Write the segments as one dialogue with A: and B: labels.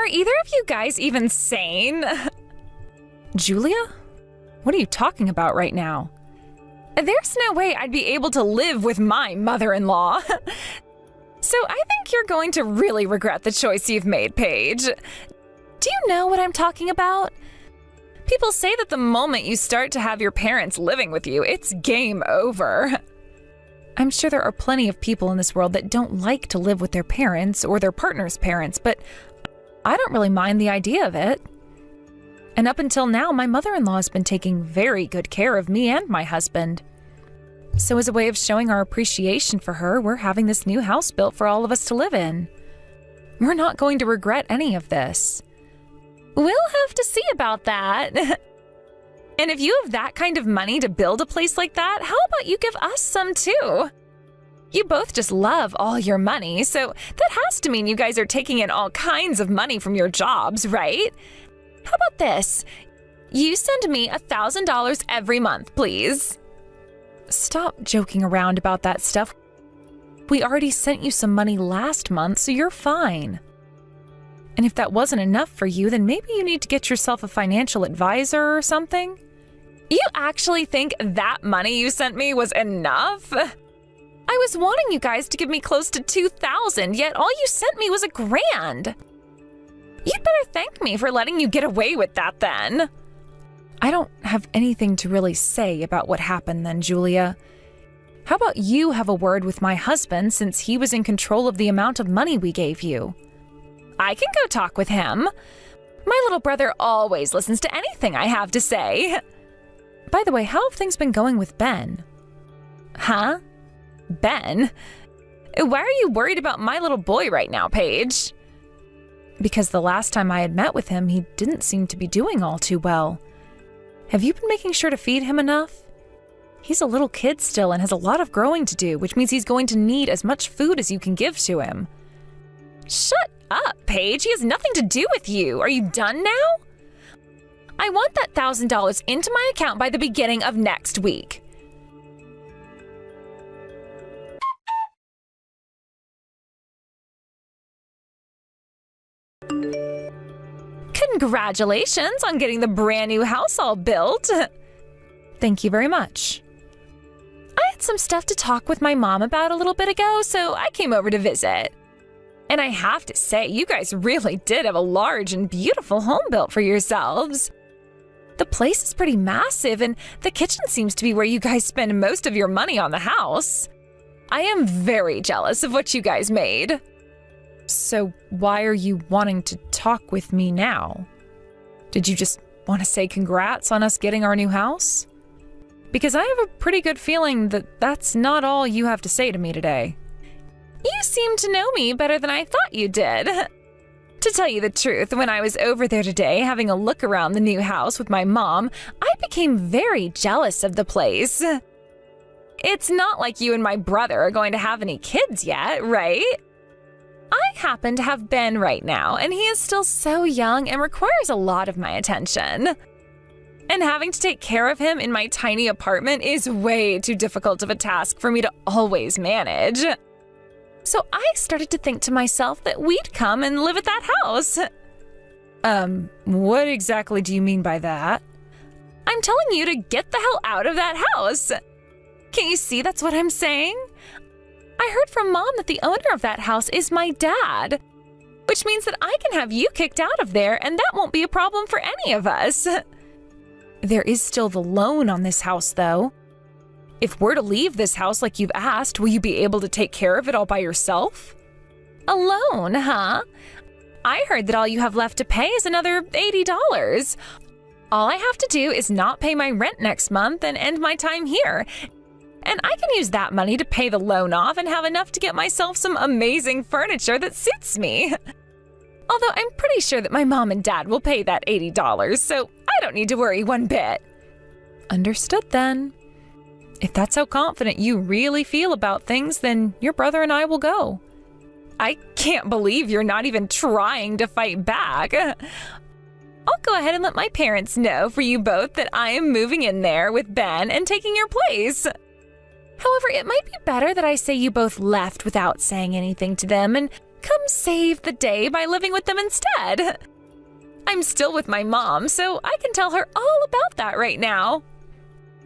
A: Are either of you guys even sane? Julia? What are you talking about right now? There's no way I'd be able to live with my mother-in-law. So I think you're going to really regret the choice you've made, Paige. Do you know what I'm talking about? People say that the moment you start to have your parents living with you, it's game over. I'm sure there are plenty of people in this world that don't like to live with their parents or their partner's parents, but I don't really mind the idea of it. And up until now, my mother-in-law has been taking very good care of me and my husband. So as a way of showing our appreciation for her, we're having this new house built for all of us to live in. We're not going to regret any of this. We'll have to see about that. And if you have that kind of money to build a place like that, how about you give us some too? You both just love all your money, so that has to mean you guys are taking in all kinds of money from your jobs, right? How about this? You send me $1,000 every month, please. Stop joking around about that stuff. We already sent you some money last month, so you're fine. And if that wasn't enough for you, then maybe you need to get yourself a financial advisor or something. You actually think that money you sent me was enough? I was wanting you guys to give me close to $2,000, yet all you sent me was $1,000. You'd better thank me for letting you get away with that then. I don't have anything to really say about what happened then, Julia. How about you have a word with my husband since he was in control of the amount of money we gave you? I can go talk with him. My little brother always listens to anything I have to say. By the way, how have things been going with Ben? Huh? Ben? Why are you worried about my little boy right now, Paige? Because the last time I had met with him, he didn't seem to be doing all too well. Have you been making sure to feed him enough? He's a little kid still and has a lot of growing to do, which means he's going to need as much food as you can give to him. Shut up, Paige. He has nothing to do with you. Are you done now? I want that $1,000 into my account by the beginning of next week. Congratulations on getting the brand new house all built. Thank you very much. I had some stuff to talk with my mom about a little bit ago, so I came over to visit. And I have to say, you guys really did have a large and beautiful home built for yourselves. The place is pretty massive, and the kitchen seems to be where you guys spend most of your money on the house. I am very jealous of what you guys made. So why are you wanting to talk with me now? Did you just want to say congrats on us getting our new house? Because I have a pretty good feeling that that's not all you have to say to me today. You seem to know me better than I thought you did. To tell you the truth, when I was over there today having a look around the new house with my mom, I became very jealous of the place. It's not like you and my brother are going to have any kids yet, right? I happen to have Ben right now, and he is still so young and requires a lot of my attention. And having to take care of him in my tiny apartment is way too difficult of a task for me to always manage. So I started to think to myself that we'd come and live at that house. What exactly do you mean by that? I'm telling you to get the hell out of that house. Can't you see that's what I'm saying? I heard from Mom that the owner of that house is my dad, which means that I can have you kicked out of there, and that won't be a problem for any of us. There is still the loan on this house, though. If we're to leave this house like you've asked, will you be able to take care of it all by yourself? A loan, huh? I heard that all you have left to pay is another $80. All I have to do is not pay my rent next month and end my time here. And I can use that money to pay the loan off and have enough to get myself some amazing furniture that suits me. Although I'm pretty sure that my mom and dad will pay that $80, so I don't need to worry one bit. Understood then. If that's how confident you really feel about things, then your brother and I will go. I can't believe you're not even trying to fight back. I'll go ahead and let my parents know for you both that I am moving in there with Ben and taking your place. However, it might be better that I say you both left without saying anything to them and come save the day by living with them instead. I'm still with my mom, so I can tell her all about that right now.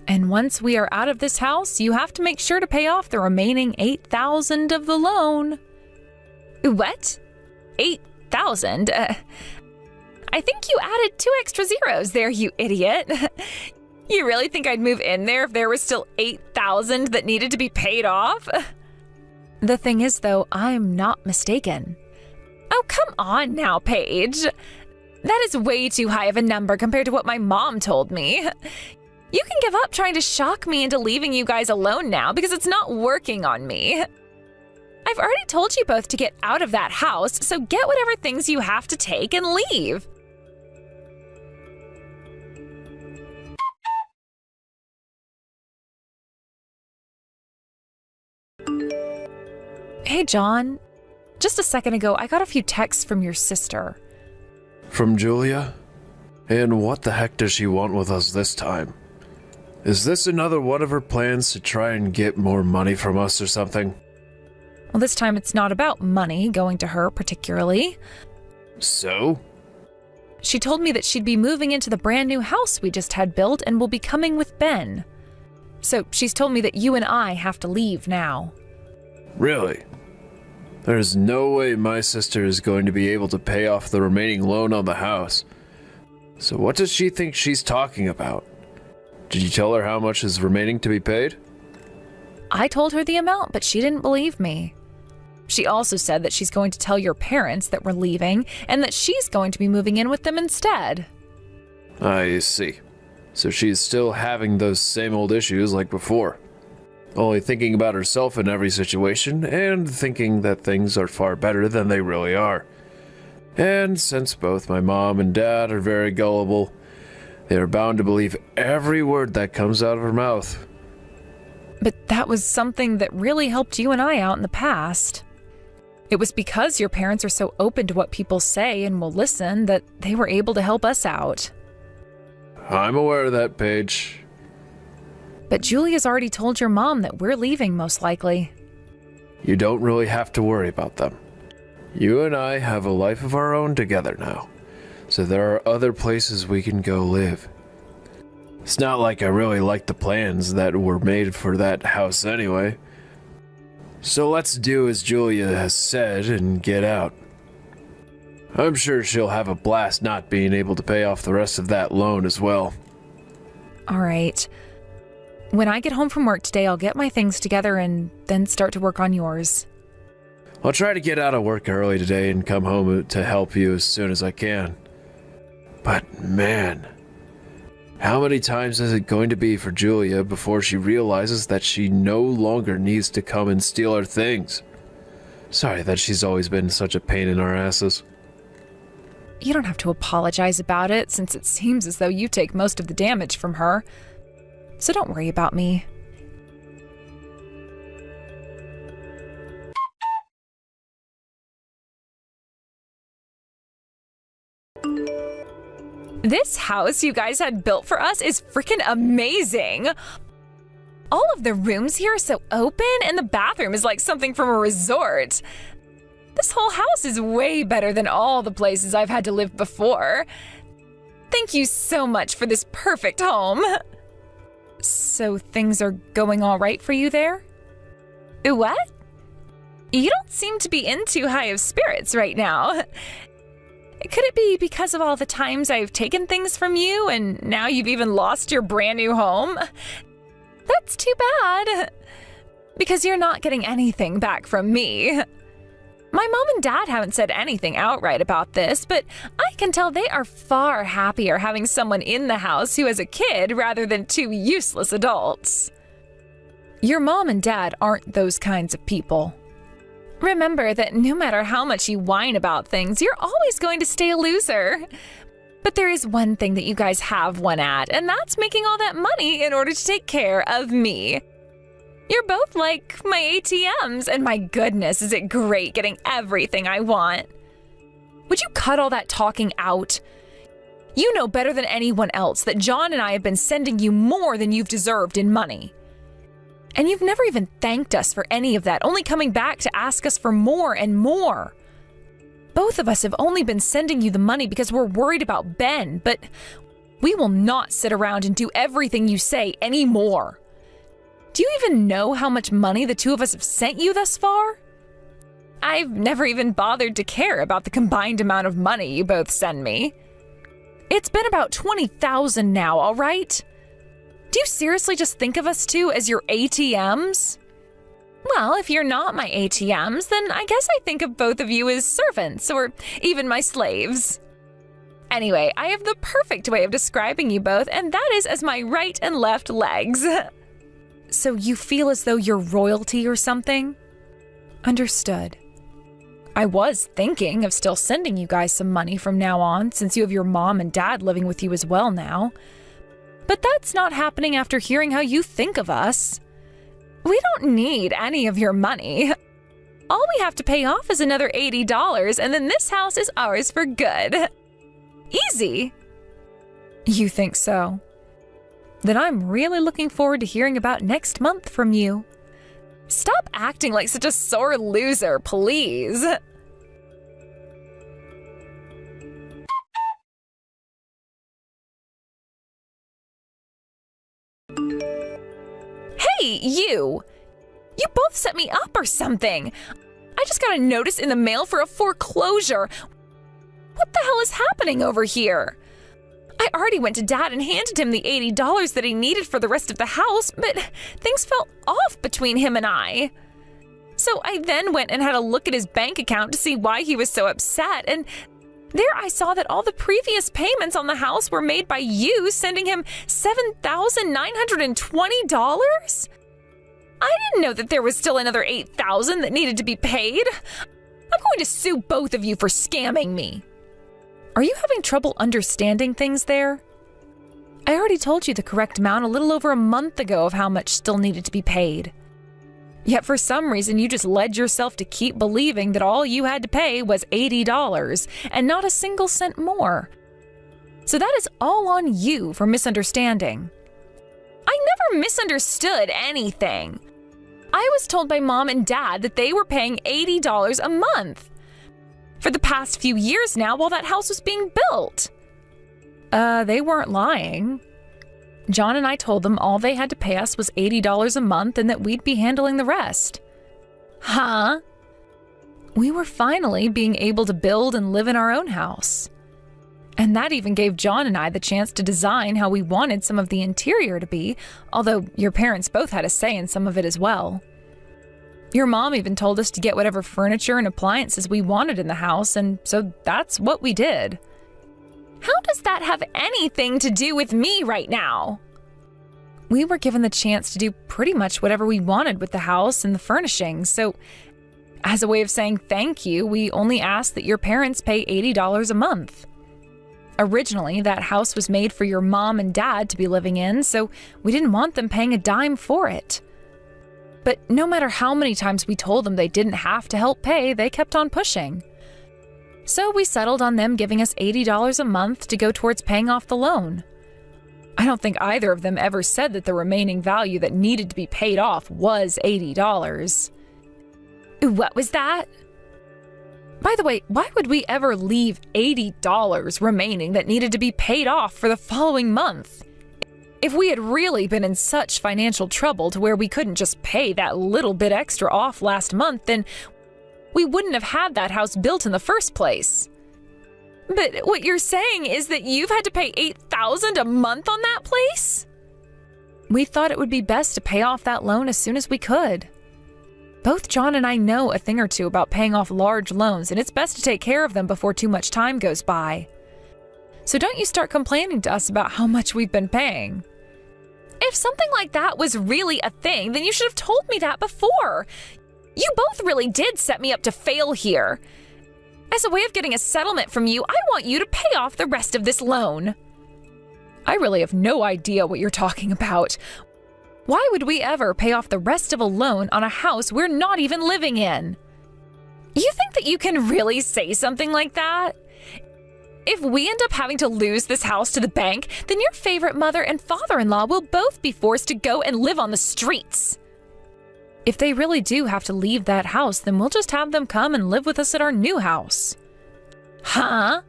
A: And once we are out of this house, you have to make sure to pay off the remaining $8,000 of the loan. What? $8,000? I think you added 2 extra zeros there, you idiot. You really think I'd move in there if there was still $8,000 that needed to be paid off? The thing is, though, I'm not mistaken. Oh, come on now, Paige. That is way too high of a number compared to what my mom told me. You can give up trying to shock me into leaving you guys alone now because it's not working on me. I've already told you both to get out of that house, so get whatever things you have to take and leave. Hey, John. Just a second ago, I got a few texts from your sister.
B: From Julia? And what the heck does she want with us this time? Is this another one of her plans to try and get more money from us or something?
A: Well, this time it's not about money going to her particularly.
B: So?
A: She told me that she'd be moving into the brand new house we just had built and will be coming with Ben. So she's told me that you and I have to leave now.
B: Really? There's no way my sister is going to be able to pay off the remaining loan on the house. So what does she think she's talking about? Did you tell her how much is remaining to be paid?
A: I told her the amount, but she didn't believe me. She also said that she's going to tell your parents that we're leaving and that she's going to be moving in with them instead.
B: I see. So she's still having those same old issues like before. Only thinking about herself in every situation and thinking that things are far better than they really are. And since both my mom and dad are very gullible, they are bound to believe every word that comes out of her mouth.
A: But that was something that really helped you and I out in the past. It was because your parents are so open to what people say and will listen that they were able to help us out.
B: I'm aware of that, Paige.
A: But Julia's already told your mom that we're leaving, most likely.
B: You don't really have to worry about them. You and I have a life of our own together now, so there are other places we can go live. It's not like I really like the plans that were made for that house anyway. So let's do as Julia has said and get out. I'm sure she'll have a blast not being able to pay off the rest of that loan as well.
A: All right. When I get home from work today, I'll get my things together and then start to work on yours.
B: I'll try to get out of work early today and come home to help you as soon as I can. But man, how many times is it going to be for Julia before she realizes that she no longer needs to come and steal our things? Sorry that she's always been such a pain in our asses.
A: You don't have to apologize about it, since it seems as though you take most of the damage from her. So don't worry about me. This house you guys had built for us is freaking amazing. All of the rooms here are so open, and the bathroom is like something from a resort. This whole house is way better than all the places I've had to live before. Thank you so much for this perfect home. So things are going all right for you there? What? You don't seem to be in too high of spirits right now. Could it be because of all the times I've taken things from you and now you've even lost your brand new home? That's too bad. Because you're not getting anything back from me. My mom and dad haven't said anything outright about this, but I can tell they are far happier having someone in the house who has a kid rather than 2 useless adults. Your mom and dad aren't those kinds of people. Remember that no matter how much you whine about things, you're always going to stay a loser. But there is one thing that you guys have won at, and that's making all that money in order to take care of me. You're both like my ATMs, and my goodness, is it great getting everything I want. Would you cut all that talking out? You know better than anyone else that John and I have been sending you more than you've deserved in money. And you've never even thanked us for any of that, only coming back to ask us for more and more. Both of us have only been sending you the money because we're worried about Ben, but we will not sit around and do everything you say anymore. Do you even know how much money the two of us have sent you thus far? I've never even bothered to care about the combined amount of money you both send me. It's been about $20,000 now, all right? Do you seriously just think of us two as your ATMs? Well, if you're not my ATMs, then I guess I think of both of you as servants or even my slaves. Anyway, I have the perfect way of describing you both, and that is as my right and left legs. So you feel as though you're royalty or something? Understood. I was thinking of still sending you guys some money from now on, since you have your mom and dad living with you as well now. But that's not happening after hearing how you think of us. We don't need any of your money. All we have to pay off is another $80, and then this house is ours for good. Easy. You think so? Then I'm really looking forward to hearing about next month from you. Stop acting like such a sore loser, please. Hey, you! You both set me up or something. I just got a notice in the mail for a foreclosure. What the hell is happening over here? I already went to Dad and handed him the $80 that he needed for the rest of the house, but things felt off between him and I. So I then went and had a look at his bank account to see why he was so upset, and there I saw that all the previous payments on the house were made by you sending him $7,920? I didn't know that there was still another $8,000 that needed to be paid. I'm going to sue both of you for scamming me. Are you having trouble understanding things there? I already told you the correct amount a little over a month ago of how much still needed to be paid. Yet for some reason you just led yourself to keep believing that all you had to pay was $80 and not a single cent more. So that is all on you for misunderstanding. I never misunderstood anything. I was told by Mom and Dad that they were paying $80 a month for the past few years now while that house was being built. They weren't lying. John and I told them all they had to pay us was $80 a month and that we'd be handling the rest. Huh? We were finally being able to build and live in our own house. And that even gave John and I the chance to design how we wanted some of the interior to be, although your parents both had a say in some of it as well. Your mom even told us to get whatever furniture and appliances we wanted in the house, and so that's what we did. How does that have anything to do with me right now? We were given the chance to do pretty much whatever we wanted with the house and the furnishings, so as a way of saying thank you, we only asked that your parents pay $80 a month. Originally, that house was made for your mom and dad to be living in, so we didn't want them paying a dime for it. But no matter how many times we told them they didn't have to help pay, they kept on pushing. So we settled on them giving us $80 a month to go towards paying off the loan. I don't think either of them ever said that the remaining value that needed to be paid off was $80. What was that? By the way, why would we ever leave $80 remaining that needed to be paid off for the following month? If we had really been in such financial trouble to where we couldn't just pay that little bit extra off last month, then we wouldn't have had that house built in the first place. But what you're saying is that you've had to pay $8,000 a month on that place? We thought it would be best to pay off that loan as soon as we could. Both John and I know a thing or two about paying off large loans, and it's best to take care of them before too much time goes by. So don't you start complaining to us about how much we've been paying. If something like that was really a thing, then you should have told me that before. You both really did set me up to fail here. As a way of getting a settlement from you, I want you to pay off the rest of this loan. I really have no idea what you're talking about. Why would we ever pay off the rest of a loan on a house we're not even living in? You think that you can really say something like that? If we end up having to lose this house to the bank, then your favorite mother and father-in-law will both be forced to go and live on the streets. If they really do have to leave that house, then we'll just have them come and live with us at our new house. Huh?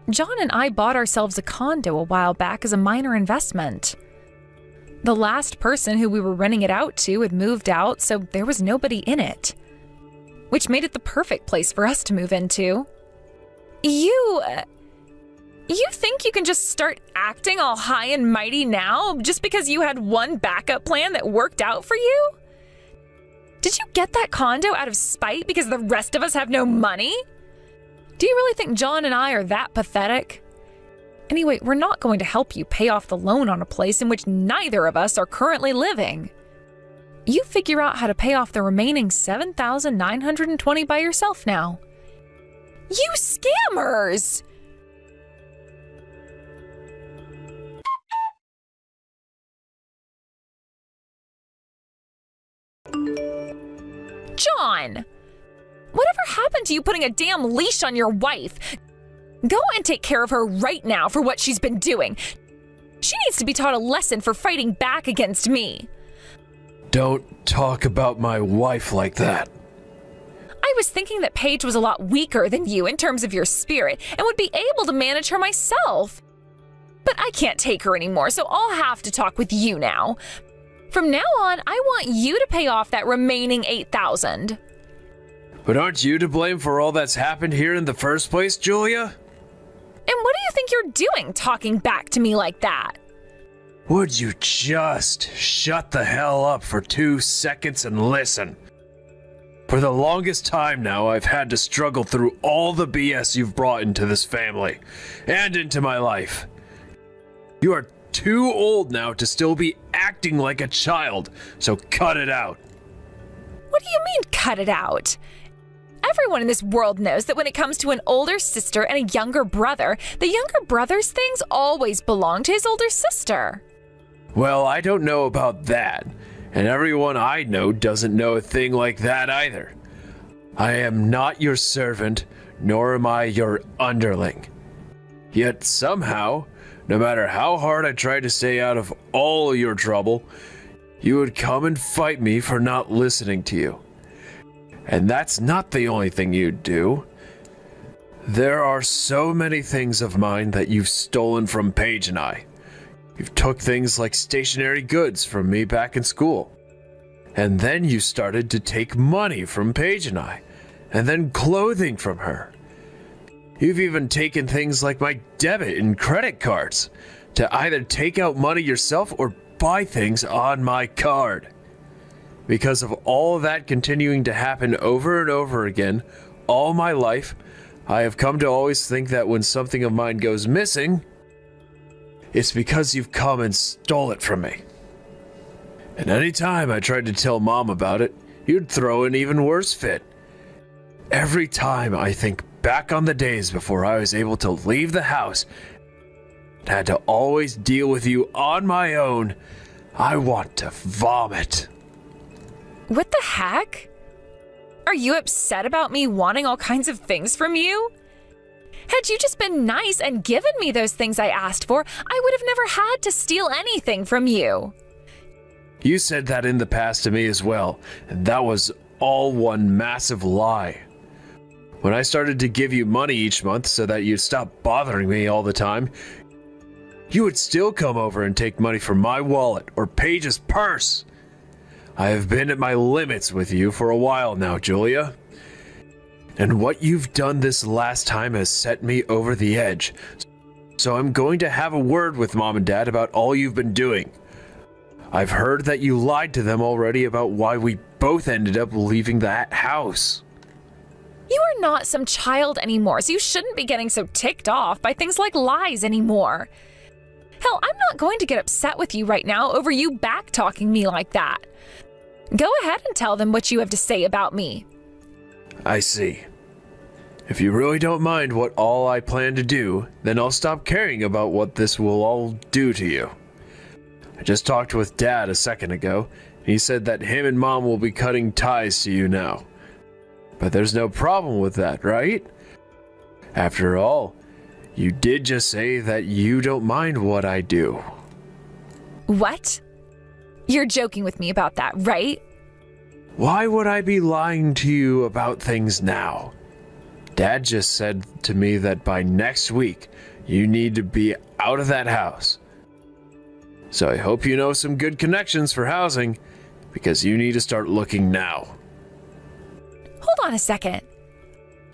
A: John and I bought ourselves a condo a while back as a minor investment. The last person who we were renting it out to had moved out, so there was nobody in it, which made it the perfect place for us to move into. You think you can just start acting all high and mighty now just because you had one backup plan that worked out for you? Did you get that condo out of spite because the rest of us have no money? Do you really think John and I are that pathetic? Anyway, we're not going to help you pay off the loan on a place in which neither of us are currently living. You figure out how to pay off the remaining $7,920 by yourself now. You scammers! John! Whatever happened to you putting a damn leash on your wife? Go and take care of her right now for what she's been doing. She needs to be taught a lesson for fighting back against me.
B: Don't talk about my wife like that.
A: I was thinking that Paige was a lot weaker than you in terms of your spirit and would be able to manage her myself. But I can't take her anymore, so I'll have to talk with you now. From now on, I want you to pay off that remaining $8,000.
B: But aren't you to blame for all that's happened here in the first place, Julia?
A: And what do you think you're doing talking back to me like that?
B: Would you just shut the hell up for 2 seconds and listen? For the longest time now, I've had to struggle through all the BS you've brought into this family and into my life. You are too old now to still be acting like a child, so cut it out.
A: What do you mean, cut it out? Everyone in this world knows that when it comes to an older sister and a younger brother, the younger brother's things always belong to his older sister.
B: Well, I don't know about that, and everyone I know doesn't know a thing like that either. I am not your servant, nor am I your underling. Yet somehow, no matter how hard I tried to stay out of all your trouble, you would come and fight me for not listening to you. And that's not the only thing you'd do. There are so many things of mine that you've stolen from Paige and I. You've took things like stationery goods from me back in school. And then you started to take money from Paige and I, and then clothing from her. You've even taken things like my debit and credit cards to either take out money yourself or buy things on my card. Because of all of that continuing to happen over and over again, all my life, I have come to always think that when something of mine goes missing, it's because you've come and stole it from me. And any time I tried to tell Mom about it, you'd throw an even worse fit. Every time I think back on the days before I was able to leave the house and had to always deal with you on my own, I want to vomit.
A: What the heck? Are you upset about me wanting all kinds of things from you? Had you just been nice and given me those things I asked for, I would have never had to steal anything from you.
B: You said that in the past to me as well, and that was all one massive lie. When I started to give you money each month so that you'd stop bothering me all the time, you would still come over and take money from my wallet or Paige's purse. I have been at my limits with you for a while now, Julia. And what you've done this last time has set me over the edge. So I'm going to have a word with Mom and Dad about all you've been doing. I've heard that you lied to them already about why we both ended up leaving that house.
A: You are not some child anymore, so you shouldn't be getting so ticked off by things like lies anymore. Hell, I'm not going to get upset with you right now over you back-talking me like that. Go ahead and tell them what you have to say about me.
B: I see. If you really don't mind what all I plan to do, then I'll stop caring about what this will all do to you. I just talked with Dad a second ago, and he said that him and Mom will be cutting ties to you now. But there's no problem with that, right? After all, you did just say that you don't mind what I do.
A: What? You're joking with me about that, right?
B: Why would I be lying to you about things now? Dad just said to me that by next week, you need to be out of that house. So I hope you know some good connections for housing, because you need to start looking now.
A: Hold on a second.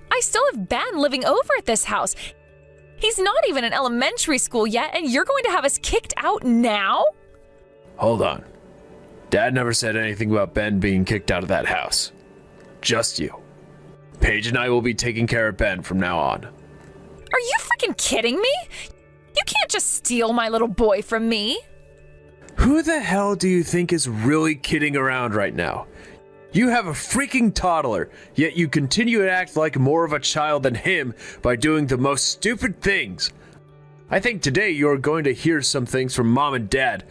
A: I still have Ben living over at this house. He's not even in elementary school yet, and you're going to have us kicked out now?
B: Hold on. Dad never said anything about Ben being kicked out of that house. Just you. Paige and I will be taking care of Ben from now on.
A: Are you freaking kidding me? You can't just steal my little boy from me.
B: Who the hell do you think is really kidding around right now? You have a freaking toddler, yet you continue to act like more of a child than him by doing the most stupid things. I think today you're going to hear some things from Mom and Dad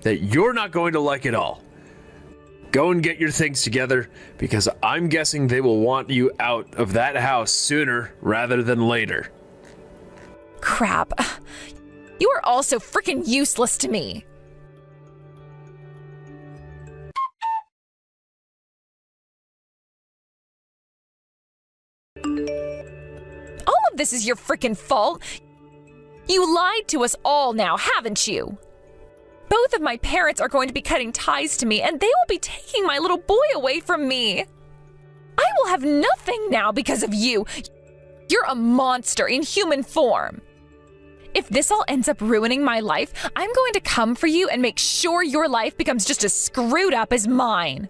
B: that you're not going to like at all. Go and get your things together, because I'm guessing they will want you out of that house sooner rather than later.
A: Crap. You are all so freaking useless to me. All of this is your freaking fault. You lied to us all now, haven't you? Both of my parents are going to be cutting ties to me, and they will be taking my little boy away from me. I will have nothing now because of you. You're a monster in human form. If this all ends up ruining my life, I'm going to come for you and make sure your life becomes just as screwed up as mine.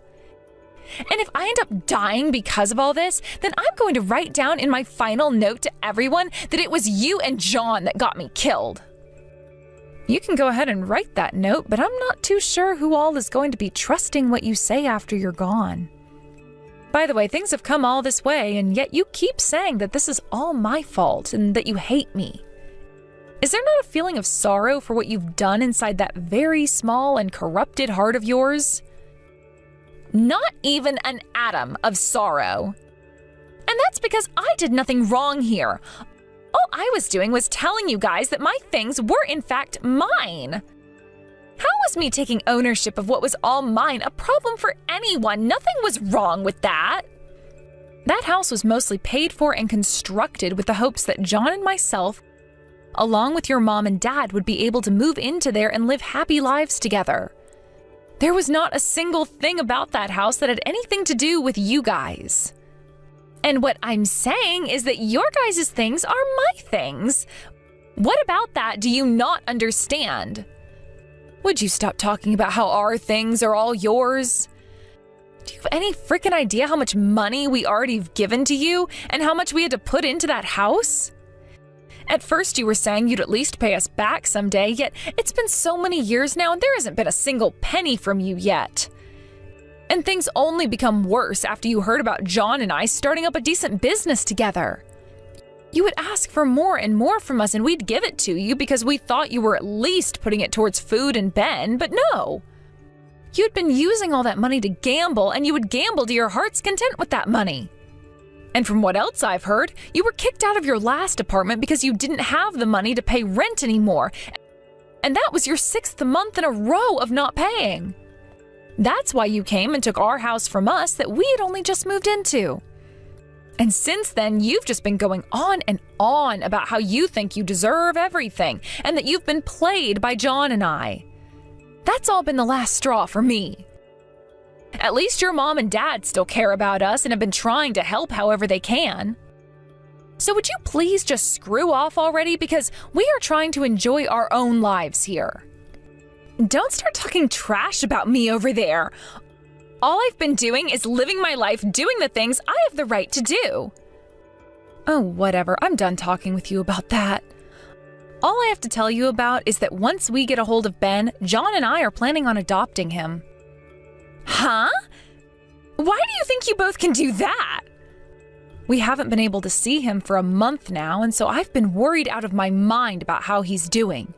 A: And if I end up dying because of all this, then I'm going to write down in my final note to everyone that it was you and John that got me killed. You can go ahead and write that note, but I'm not too sure who all is going to be trusting what you say after you're gone. By the way, things have come all this way, and yet you keep saying that this is all my fault and that you hate me. Is there not a feeling of sorrow for what you've done inside that very small and corrupted heart of yours? Not even an atom of sorrow. And that's because I did nothing wrong here. All I was doing was telling you guys that my things were in fact mine. How was me taking ownership of what was all mine a problem for anyone? Nothing was wrong with that. That house was mostly paid for and constructed with the hopes that John and myself, along with your mom and dad, would be able to move into there and live happy lives together. There was not a single thing about that house that had anything to do with you guys. And what I'm saying is that your guys' things are my things. What about that do you not understand? Would you stop talking about how our things are all yours? Do you have any freaking idea how much money we already have given to you and how much we had to put into that house? At first you were saying you'd at least pay us back someday, yet it's been so many years now and there hasn't been a single penny from you yet. And things only become worse after you heard about John and I starting up a decent business together. You would ask for more and more from us and we'd give it to you because we thought you were at least putting it towards food and Ben, but no. You'd been using all that money to gamble, and you would gamble to your heart's content with that money. And from what else I've heard, you were kicked out of your last apartment because you didn't have the money to pay rent anymore. And that was your 6th month in a row of not paying. That's why you came and took our house from us that we had only just moved into. And since then, you've just been going on and on about how you think you deserve everything and that you've been played by John and I. That's all been the last straw for me. At least your mom and dad still care about us and have been trying to help however they can. So would you please just screw off already, because we are trying to enjoy our own lives here. Don't start talking trash about me over there. All I've been doing is living my life, doing the things I have the right to do. Oh, whatever. I'm done talking with you about that. All I have to tell you about is that once we get a hold of Ben, John and I are planning on adopting him. Huh? Why do you think you both can do that? We haven't been able to see him for a month now, and so I've been worried out of my mind about how he's doing.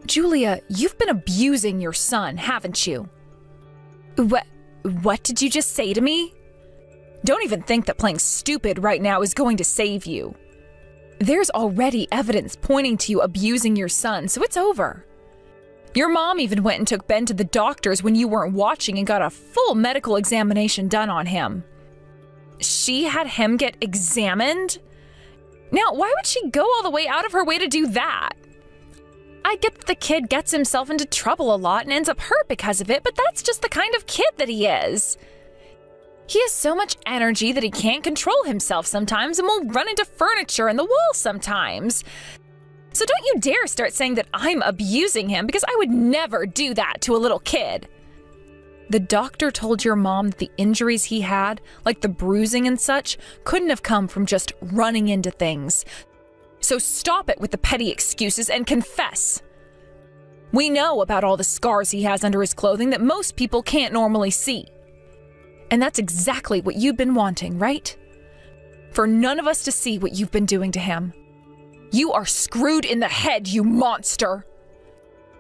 A: Julia, you've been abusing your son, haven't you? What did you just say to me? Don't even think that playing stupid right now is going to save you. There's already evidence pointing to you abusing your son, so it's over. Your mom even went and took Ben to the doctors when you weren't watching and got a full medical examination done on him. she had him get examined? Now, why would she go all the way out of her way to do that? I get that the kid gets himself into trouble a lot and ends up hurt because of it, but that's just the kind of kid that he is. He has so much energy that he can't control himself sometimes and will run into furniture and the wall sometimes. So don't you dare start saying that I'm abusing him, because I would never do that to a little kid. The doctor told your mom that the injuries he had, like the bruising and such, couldn't have come from just running into things. So stop it with the petty excuses and confess. We know about all the scars he has under his clothing that most people can't normally see. And that's exactly what you've been wanting, right? For none of us to see what you've been doing to him. You are screwed in the head, you monster.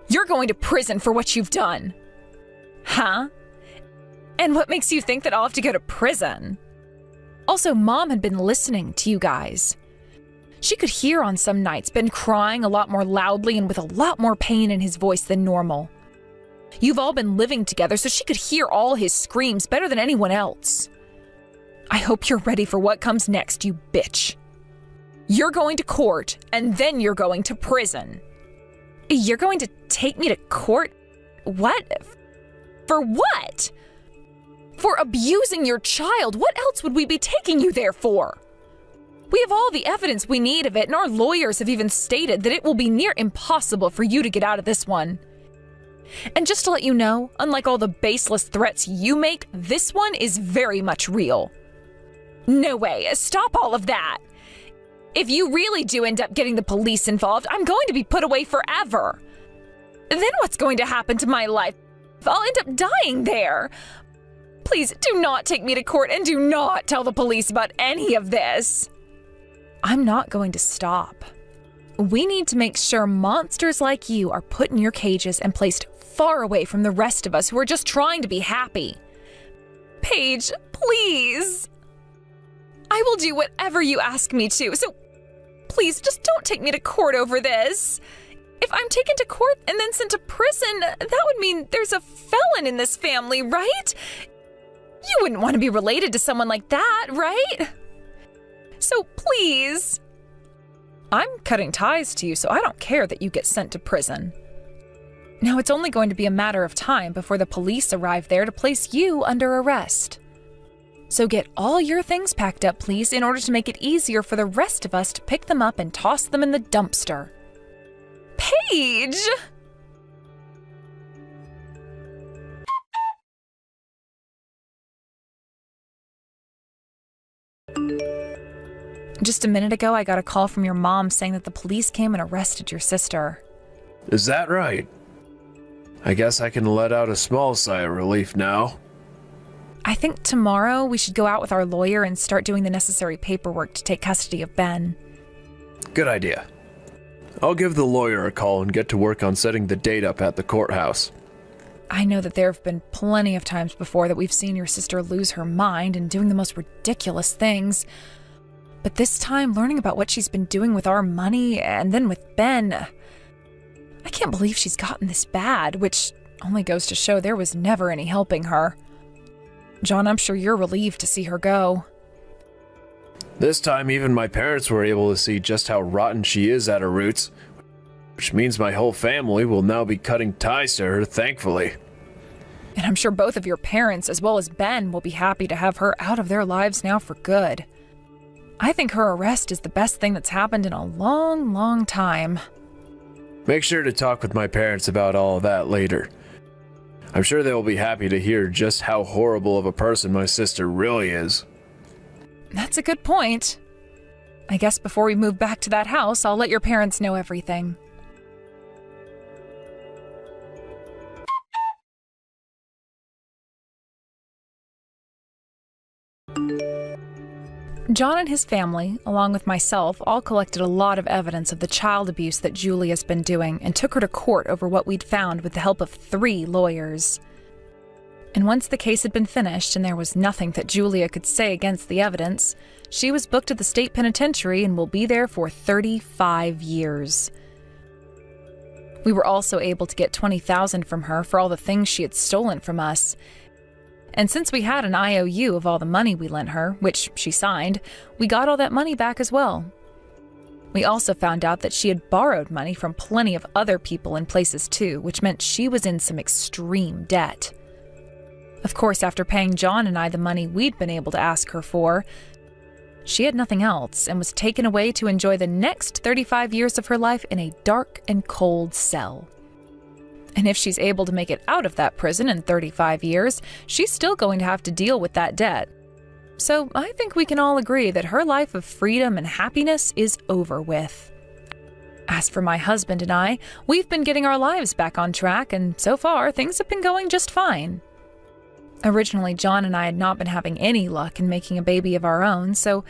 A: You're going to prison for what you've done. Huh? And what makes you think that I'll have to go to prison? Also, Mom had been listening to you guys. She could hear on some nights Ben crying a lot more loudly and with a lot more pain in his voice than normal. You've all been living together, so she could hear all his screams better than anyone else. I hope you're ready for what comes next, you bitch. You're going to court, and then you're going to prison. You're going to take me to court? What? For what? For abusing your child. What else would we be taking you there for? We have all the evidence we need of it, and our lawyers have even stated that it will be near impossible for you to get out of this one. And just to let you know, unlike all the baseless threats you make, this one is very much real. No way, stop all of that. If you really do end up getting the police involved, I'm going to be put away forever. Then what's going to happen to my life? I'll end up dying there. Please do not take me to court and do not tell the police about any of this. I'm not going to stop. We need to make sure monsters like you are put in your cages and placed far away from the rest of us who are just trying to be happy. Paige, please. I will do whatever you ask me to, so please just don't take me to court over this. If I'm taken to court and then sent to prison, that would mean there's a felon in this family, right? You wouldn't want to be related to someone like that, right? So please. I'm cutting ties to you, so I don't care that you get sent to prison. Now it's only going to be a matter of time before the police arrive there to place you under arrest. So get all your things packed up, please, in order to make it easier for the rest of us to pick them up and toss them in the dumpster. Paige! Just a minute ago, I got a call from your mom saying that the police came and arrested your sister.
B: Is that right? I guess I can let out a small sigh of relief now.
A: I think tomorrow we should go out with our lawyer and start doing the necessary paperwork to take custody of Ben.
B: Good idea. I'll give the lawyer a call and get to work on setting the date up at the courthouse.
A: I know that there have been plenty of times before that we've seen your sister lose her mind and doing the most ridiculous things. But this time, learning about what she's been doing with our money and then with Ben, I can't believe she's gotten this bad, which only goes to show there was never any helping her. John, I'm sure you're relieved to see her go.
B: This time, even my parents were able to see just how rotten she is at her roots, which means my whole family will now be cutting ties to her, thankfully.
A: And I'm sure both of your parents, as well as Ben, will be happy to have her out of their lives now for good. I think her arrest is the best thing that's happened in a long, long time.
B: Make sure to talk with my parents about all of that later. I'm sure they'll be happy to hear just how horrible of a person my sister really is.
A: That's a good point. I guess before we move back to that house, I'll let your parents know everything. John and his family, along with myself, all collected a lot of evidence of the child abuse that Julia's been doing and took her to court over what we'd found with the help of 3 lawyers. And once the case had been finished and there was nothing that Julia could say against the evidence, she was booked at the state penitentiary and will be there for 35 years. We were also able to get $20,000 from her for all the things she had stolen from us. And since we had an IOU of all the money we lent her, which she signed, we got all that money back as well. We also found out that she had borrowed money from plenty of other people in places too, which meant she was in some extreme debt. Of course, after paying John and I the money we'd been able to ask her for, she had nothing else and was taken away to enjoy the next 35 years of her life in a dark and cold cell. And if she's able to make it out of that prison in 35 years, she's still going to have to deal with that debt. So I think we can all agree that her life of freedom and happiness is over with. As for my husband and I, we've been getting our lives back on track, and so far things have been going just fine. Originally, John and I had not been having any luck in making a baby of our own, so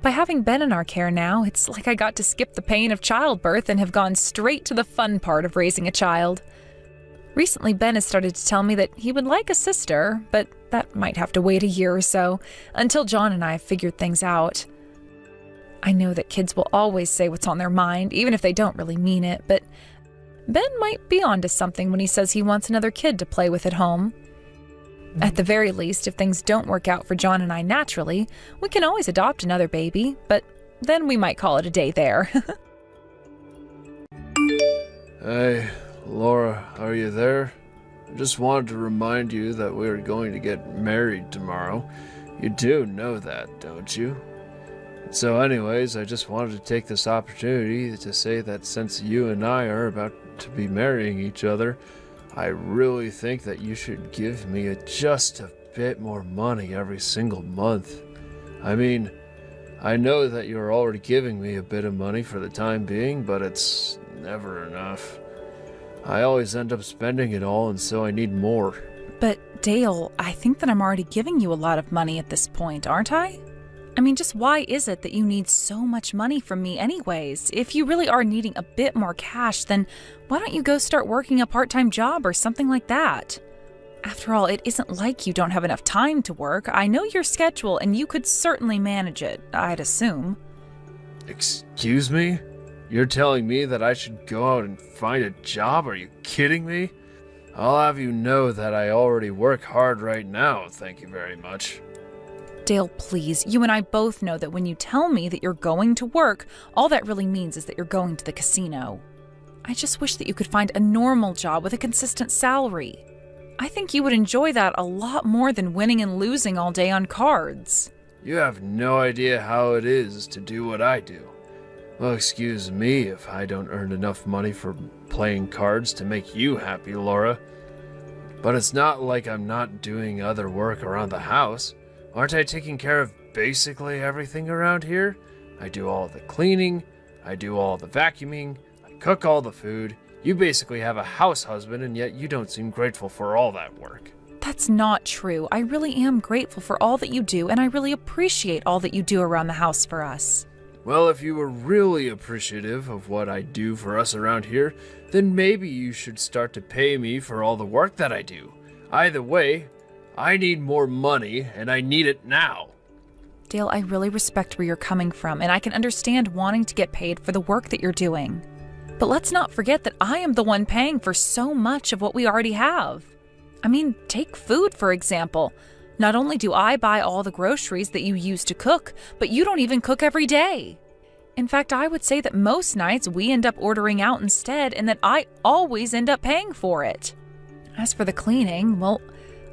A: by having Ben in our care now, it's like I got to skip the pain of childbirth and have gone straight to the fun part of raising a child. Recently, Ben has started to tell me that he would like a sister, but that might have to wait a year or so, until John and I have figured things out. I know that kids will always say what's on their mind, even if they don't really mean it, but Ben might be onto something when he says he wants another kid to play with at home. At the very least, if things don't work out for John and I naturally, we can always adopt another baby, but then we might call it a day there.
B: Hey, Laura, are you there? I just wanted to remind you that we are going to get married tomorrow. You do know that, don't you? So anyways, I just wanted to take this opportunity to say that since you and I are about to be marrying each other, I really think that you should give me just a bit more money every single month. I mean, I know that you're already giving me a bit of money for the time being, but it's never enough. I always end up spending it all, and so I need more.
A: But Dale, I think that I'm already giving you a lot of money at this point, aren't I? I mean, just why is it that you need so much money from me anyways? If you really are needing a bit more cash, then why don't you go start working a part-time job or something like that? After all, it isn't like you don't have enough time to work. I know your schedule, and you could certainly manage it, I'd assume.
B: Excuse me? You're telling me that I should go out and find a job? Are you kidding me? I'll have you know that I already work hard right now, thank you very much.
A: Dale, please, you and I both know that when you tell me that you're going to work, all that really means is that you're going to the casino. I just wish that you could find a normal job with a consistent salary. I think you would enjoy that a lot more than winning and losing all day on cards.
B: You have no idea how it is to do what I do. Well, excuse me if I don't earn enough money for playing cards to make you happy, Laura. But it's not like I'm not doing other work around the house. Aren't I taking care of basically everything around here? I do all the cleaning, I do all the vacuuming, I cook all the food. You basically have a house husband, and yet you don't seem grateful for all that work.
A: That's not true. I really am grateful for all that you do, and I really appreciate all that you do around the house for us.
B: Well, if you were really appreciative of what I do for us around here, then maybe you should start to pay me for all the work that I do. Either way, I need more money, and I need it now.
A: Dale, I really respect where you're coming from, and I can understand wanting to get paid for the work that you're doing. But let's not forget that I am the one paying for so much of what we already have. I mean, take food, for example. Not only do I buy all the groceries that you use to cook, but you don't even cook every day. In fact, I would say that most nights we end up ordering out instead, and that I always end up paying for it. As for the cleaning, well,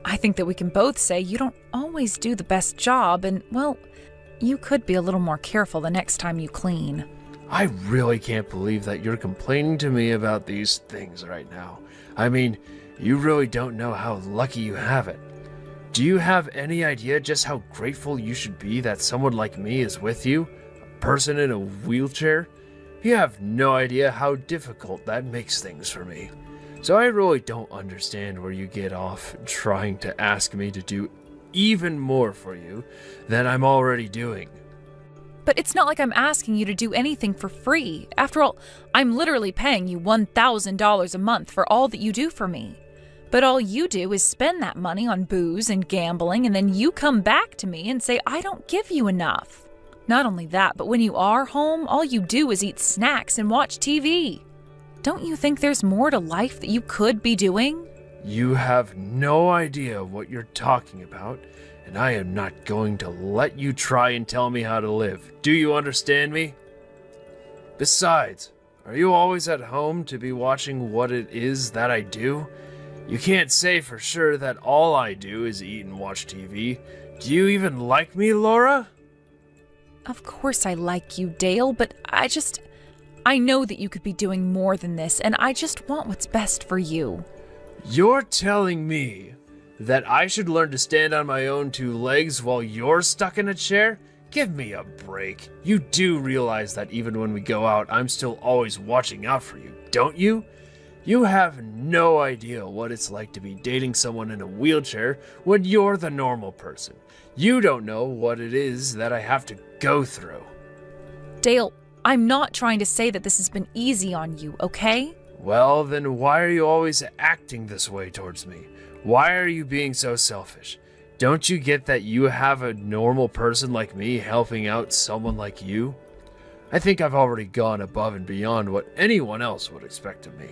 A: I think that we can both say you don't always do the best job, and, well, you could be a little more careful the next time you clean.
B: I really can't believe that you're complaining to me about these things right now. I mean, you really don't know how lucky you have it. Do you have any idea just how grateful you should be that someone like me is with you? A person in a wheelchair? You have no idea how difficult that makes things for me. So I really don't understand where you get off trying to ask me to do even more for you than I'm already doing.
A: But it's not like I'm asking you to do anything for free. After all, I'm literally paying you $1,000 a month for all that you do for me. But all you do is spend that money on booze and gambling, and then you come back to me and say I don't give you enough. Not only that, but when you are home, all you do is eat snacks and watch TV. Don't you think there's more to life that you could be doing?
B: You have no idea what you're talking about, and I am not going to let you try and tell me how to live. Do you understand me? Besides, are you always at home to be watching what it is that I do? You can't say for sure that all I do is eat and watch TV. Do you even like me, Laura?
A: Of course I like you, Dale, but I know that you could be doing more than this, and I just want what's best for you.
B: You're telling me that I should learn to stand on my own two legs while you're stuck in a chair? Give me a break. You do realize that even when we go out, I'm still always watching out for you, don't you? You have no idea what it's like to be dating someone in a wheelchair when you're the normal person. You don't know what it is that I have to go through.
A: Dale, I'm not trying to say that this has been easy on you, okay?
B: Well, then why are you always acting this way towards me? Why are you being so selfish? Don't you get that you have a normal person like me helping out someone like you? I think I've already gone above and beyond what anyone else would expect of me.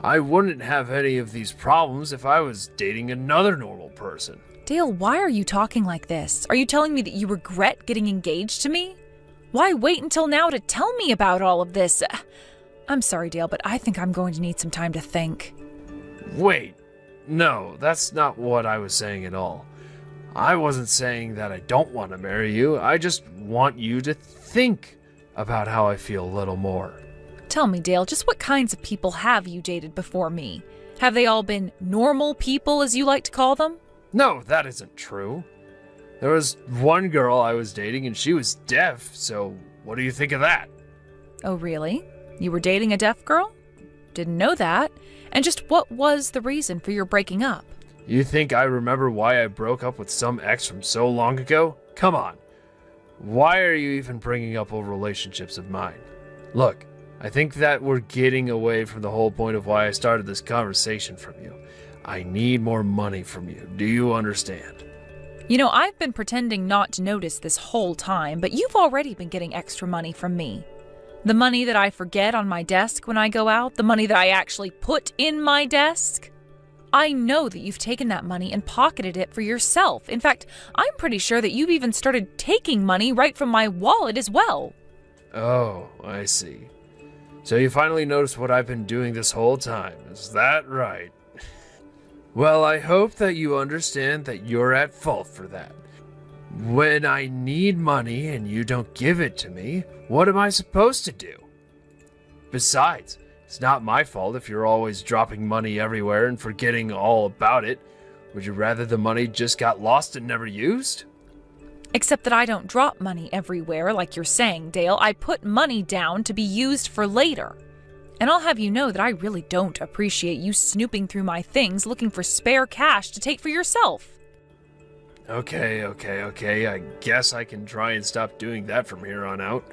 B: I wouldn't have any of these problems if I was dating another normal person.
A: Dale, why are you talking like this? Are you telling me that you regret getting engaged to me? Why wait until now to tell me about all of this? I'm sorry, Dale, but I think I'm going to need some time to think.
B: Wait, no, that's not what I was saying at all. I wasn't saying that I don't want to marry you. I just want you to think about how I feel a little more.
A: Tell me, Dale, just what kinds of people have you dated before me? Have they all been normal people, as you like to call them?
B: No, that isn't true. There was one girl I was dating and she was deaf, so what do you think of that?
A: Oh, really? You were dating a deaf girl? Didn't know that. And just what was the reason for your breaking up?
B: You think I remember why I broke up with some ex from so long ago? Come on. Why are you even bringing up old relationships of mine? Look, I think that we're getting away from the whole point of why I started this conversation from you. I need more money from you. Do you understand?
A: You know, I've been pretending not to notice this whole time, but you've already been getting extra money from me. The money that I forget on my desk when I go out, the money that I actually put in my desk. I know that you've taken that money and pocketed it for yourself. In fact, I'm pretty sure that you've even started taking money right from my wallet as well.
B: Oh, I see. So you finally noticed what I've been doing this whole time, is that right? Well, I hope that you understand that you're at fault for that. When I need money and you don't give it to me, what am I supposed to do? Besides, it's not my fault if you're always dropping money everywhere and forgetting all about it. Would you rather the money just got lost and never used?
A: Except that I don't drop money everywhere like you're saying, Dale. I put money down to be used for later. And I'll have you know that I really don't appreciate you snooping through my things looking for spare cash to take for yourself.
B: Okay. I guess I can try and stop doing that from here on out.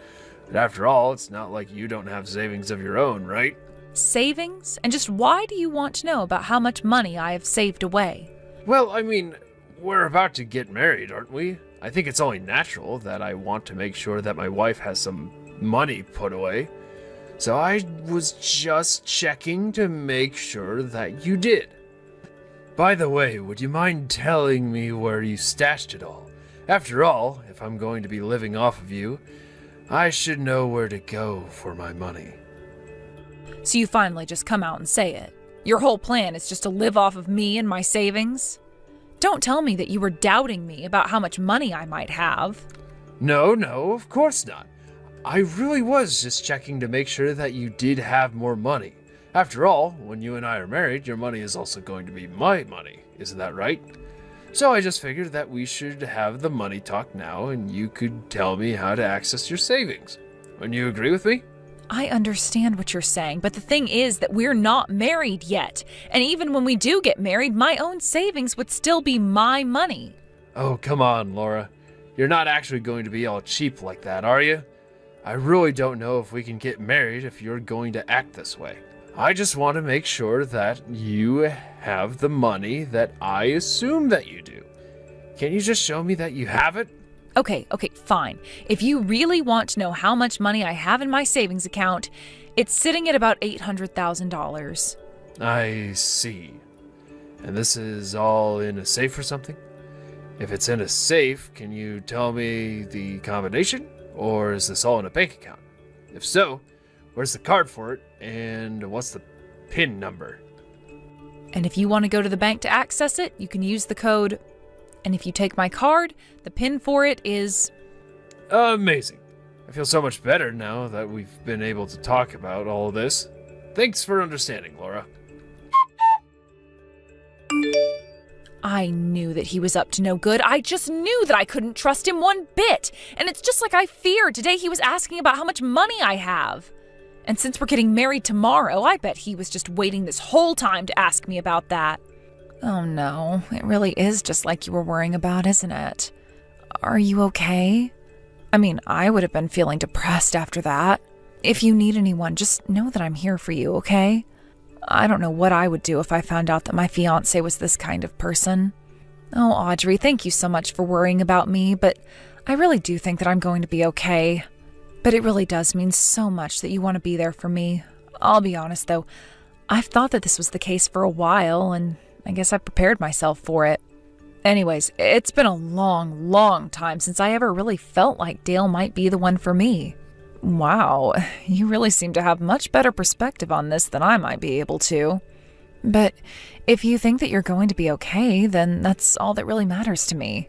B: But after all, it's not like you don't have savings of your own, right?
A: Savings? And just why do you want to know about how much money I have saved away?
B: Well, I mean, we're about to get married, aren't we? I think it's only natural that I want to make sure that my wife has some money put away. So I was just checking to make sure that you did. By the way, would you mind telling me where you stashed it all? After all, if I'm going to be living off of you, I should know where to go for my money.
A: So you finally just come out and say it. Your whole plan is just to live off of me and my savings? Don't tell me that you were doubting me about how much money I might have.
B: No, of course not. I really was just checking to make sure that you did have more money. After all, when you and I are married, your money is also going to be my money. Isn't that right? So I just figured that we should have the money talk now, and you could tell me how to access your savings. Wouldn't you agree with me?
A: I understand what you're saying, but the thing is that we're not married yet. And even when we do get married, my own savings would still be my money.
B: Oh, come on, Laura. You're not actually going to be all cheap like that, are you? I really don't know if we can get married if you're going to act this way. I just want to make sure that you have the money that I assume that you do. Can you just show me that you have it?
A: Okay, fine. If you really want to know how much money I have in my savings account, it's sitting at about $800,000.
B: I see. And this is all in a safe or something? If it's in a safe, can you tell me the combination? Or is this all in a bank account? If so, where's the card for it? And what's the PIN number?
A: And if you want to go to the bank to access it, you can use the code. And if you take my card, the PIN for it is...
B: Amazing. I feel so much better now that we've been able to talk about all this. Thanks for understanding, Laura.
A: I knew that he was up to no good. I just knew that I couldn't trust him one bit. And it's just like I feared. Today he was asking about how much money I have. And since we're getting married tomorrow, I bet he was just waiting this whole time to ask me about that. Oh no, it really is just like you were worrying about, isn't it? Are you okay? I mean, I would have been feeling depressed after that. If you need anyone, just know that I'm here for you, okay? I don't know what I would do if I found out that my fiancé was this kind of person. Oh, Audrey, thank you so much for worrying about me, but I really do think that I'm going to be okay. But it really does mean so much that you want to be there for me. I'll be honest, though. I've thought that this was the case for a while, and I guess I've prepared myself for it. Anyways, it's been a long, long time since I ever really felt like Dale might be the one for me. Wow, you really seem to have much better perspective on this than I might be able to. But if you think that you're going to be okay, then that's all that really matters to me.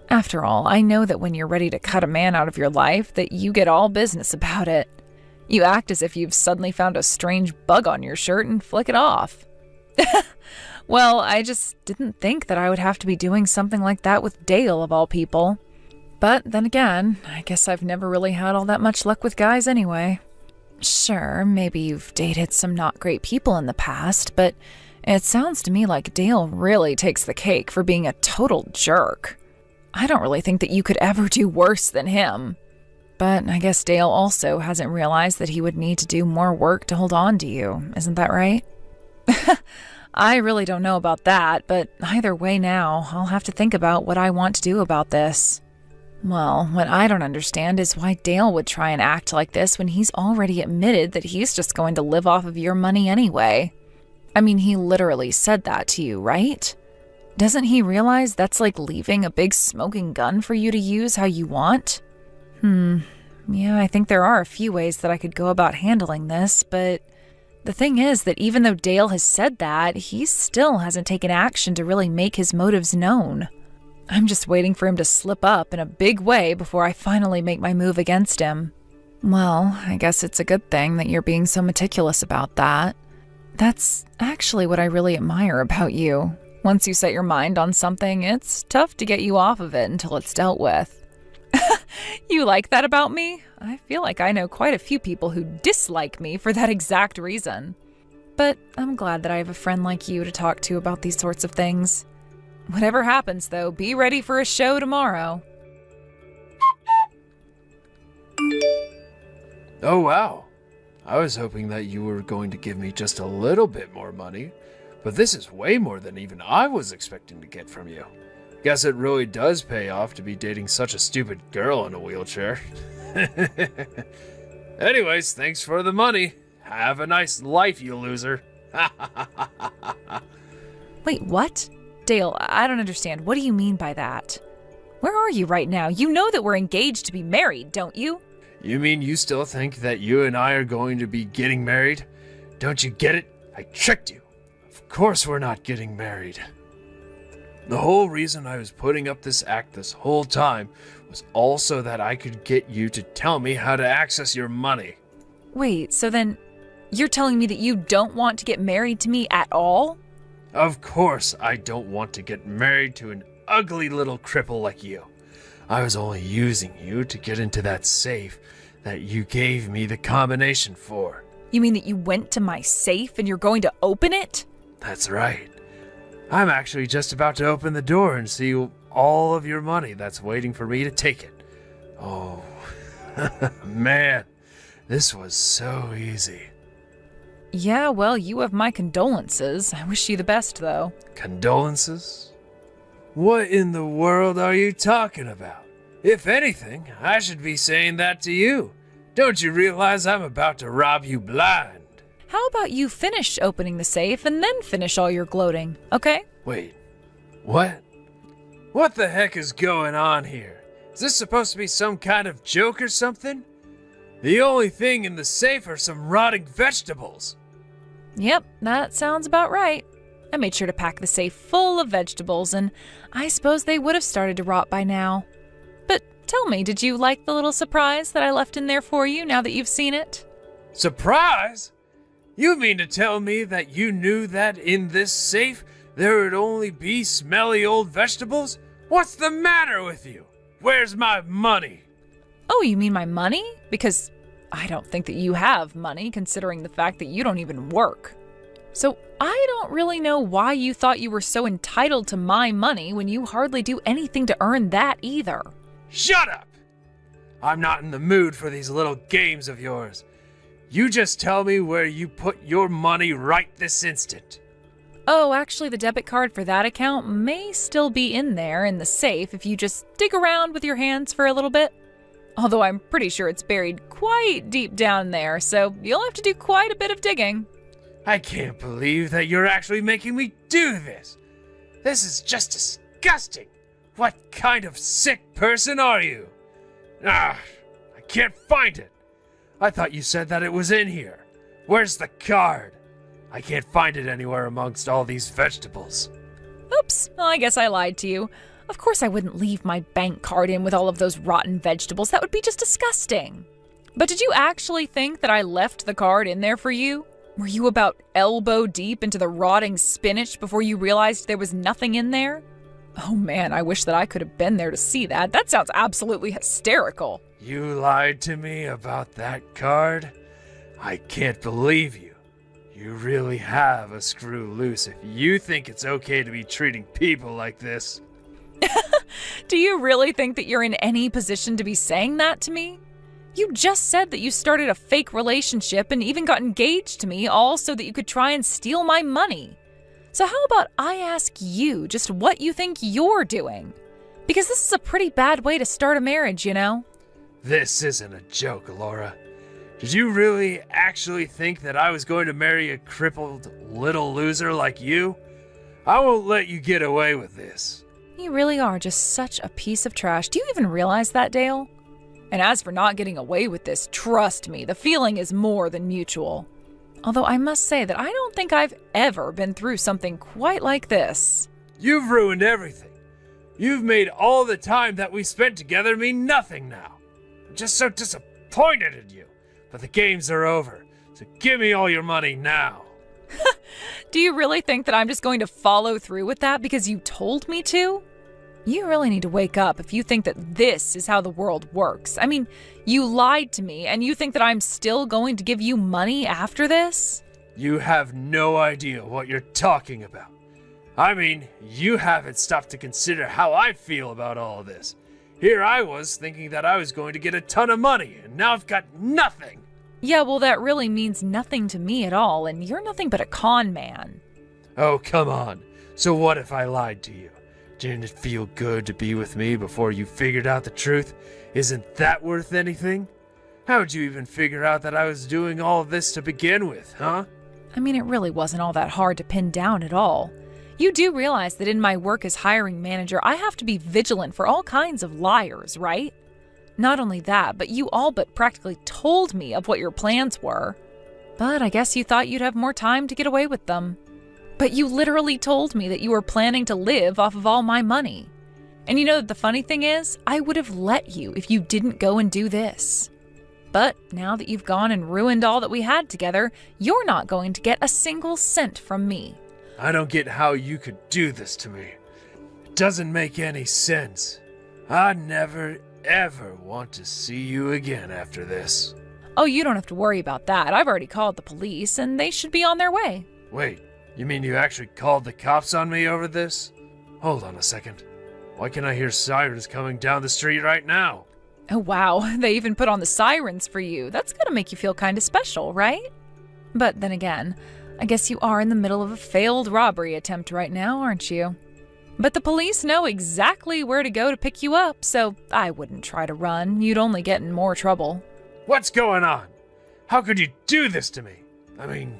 A: After all, I know that when you're ready to cut a man out of your life, that you get all business about it. You act as if you've suddenly found a strange bug on your shirt and flick it off. Well, I just didn't think that I would have to be doing something like that with Dale, of all people. But then again, I guess I've never really had all that much luck with guys anyway. Sure, maybe you've dated some not great people in the past, but it sounds to me like Dale really takes the cake for being a total jerk. I don't really think that you could ever do worse than him. But I guess Dale also hasn't realized that he would need to do more work to hold on to you, isn't that right? I really don't know about that, but either way now, I'll have to think about what I want to do about this. Well, what I don't understand is why Dale would try and act like this when he's already admitted that he's just going to live off of your money anyway. I mean, he literally said that to you, right? Doesn't he realize that's like leaving a big smoking gun for you to use how you want? Yeah, I think there are a few ways that I could go about handling this, but the thing is that even though Dale has said that, he still hasn't taken action to really make his motives known. I'm just waiting for him to slip up in a big way before I finally make my move against him. Well, I guess it's a good thing that you're being so meticulous about that. That's actually what I really admire about you. Once you set your mind on something, it's tough to get you off of it until it's dealt with. You like that about me? I feel like I know quite a few people who dislike me for that exact reason. But I'm glad that I have a friend like you to talk to about these sorts of things. Whatever happens, though, be ready for a show tomorrow.
B: Oh, wow. I was hoping that you were going to give me just a little bit more money, but this is way more than even I was expecting to get from you. Guess it really does pay off to be dating such a stupid girl in a wheelchair. Anyways, thanks for the money. Have a nice life, you loser.
A: Wait, what? Dale, I don't understand. What do you mean by that? Where are you right now? You know that we're engaged to be married, don't you?
B: You mean you still think that you and I are going to be getting married? Don't you get it? I tricked you. Of course we're not getting married. The whole reason I was putting up this act this whole time was also that I could get you to tell me how to access your money.
A: Wait, so then you're telling me that you don't want to get married to me at all?
B: Of course I don't want to get married to an ugly little cripple like you. I was only using you to get into that safe that you gave me the combination for.
A: You mean that you went to my safe and you're going to open it?
B: That's right. I'm actually just about to open the door and see all of your money that's waiting for me to take it. Oh, man, this was so easy.
A: Yeah, well, you have my condolences. I wish you the best, though.
B: Condolences? What in the world are you talking about? If anything, I should be saying that to you. Don't you realize I'm about to rob you blind?
A: How about you finish opening the safe and then finish all your gloating, okay?
B: Wait, what? What the heck is going on here? Is this supposed to be some kind of joke or something? The only thing in the safe are some rotting vegetables.
A: Yep, that sounds about right. I made sure to pack the safe full of vegetables, and I suppose they would have started to rot by now. But tell me, did you like the little surprise that I left in there for you now that you've seen it?
B: Surprise? You mean to tell me that you knew that in this safe there would only be smelly old vegetables? What's the matter with you? Where's my money?
A: Oh, you mean my money? Because I don't think that you have money, considering the fact that you don't even work. So I don't really know why you thought you were so entitled to my money when you hardly do anything to earn that either.
B: Shut up! I'm not in the mood for these little games of yours. You just tell me where you put your money right this instant.
A: Oh, actually, the debit card for that account may still be in there in the safe if you just dig around with your hands for a little bit. Although I'm pretty sure it's buried quite deep down there, so you'll have to do quite a bit of digging.
B: I can't believe that you're actually making me do this. This is just disgusting. What kind of sick person are you? I can't find it. I thought you said that it was in here. Where's the card? I can't find it anywhere amongst all these vegetables.
A: Oops, well, I guess I lied to you. Of course I wouldn't leave my bank card in with all of those rotten vegetables. That would be just disgusting. But did you actually think that I left the card in there for you? Were you about elbow deep into the rotting spinach before you realized there was nothing in there? Oh man, I wish that I could have been there to see that. That sounds absolutely hysterical.
B: You lied to me about that card? I can't believe you. You really have a screw loose if you think it's okay to be treating people like this.
A: Do you really think that you're in any position to be saying that to me? You just said that you started a fake relationship and even got engaged to me, all so that you could try and steal my money. So how about I ask you just what you think you're doing? Because this is a pretty bad way to start a marriage, you know?
B: This isn't a joke, Laura. Did you really actually think that I was going to marry a crippled little loser like you? I won't let you get away with this.
A: You really are just such a piece of trash. Do you even realize that, Dale? And as for not getting away with this, trust me, the feeling is more than mutual. Although I must say that I don't think I've ever been through something quite like this.
B: You've ruined everything. You've made all the time that we spent together mean nothing now. I'm just so disappointed in you. But the games are over, so give me all your money now.
A: Do you really think that I'm just going to follow through with that because you told me to? You really need to wake up if you think that this is how the world works. I mean, you lied to me and you think that I'm still going to give you money after this?
B: You have no idea what you're talking about. I mean, you haven't stopped to consider how I feel about all of this. Here I was thinking that I was going to get a ton of money, and now I've got nothing.
A: Yeah, well, that really means nothing to me at all, and you're nothing but a con man.
B: Oh, come on. So what if I lied to you? Didn't it feel good to be with me before you figured out the truth? Isn't that worth anything? How'd you even figure out that I was doing all of this to begin with, huh?
A: I mean, it really wasn't all that hard to pin down at all. You do realize that in my work as hiring manager, I have to be vigilant for all kinds of liars, right? Not only that, but you all but practically told me of what your plans were. But I guess you thought you'd have more time to get away with them. But you literally told me that you were planning to live off of all my money. And you know what the funny thing is? I would have let you if you didn't go and do this. But now that you've gone and ruined all that we had together, you're not going to get a single cent from me.
B: I don't get how you could do this to me. It doesn't make any sense. I never, ever want to see you again after this.
A: Oh, you don't have to worry about that. I've already called the police, and they should be on their way.
B: Wait, you mean you actually called the cops on me over this? Hold on a second. Why can I hear sirens coming down the street right now?
A: Oh, wow. They even put on the sirens for you. That's gotta make you feel kind of special, right? But then again, I guess you are in the middle of a failed robbery attempt right now, aren't you? But the police know exactly where to go to pick you up, so I wouldn't try to run. You'd only get in more trouble.
B: What's going on? How could you do this to me? I mean,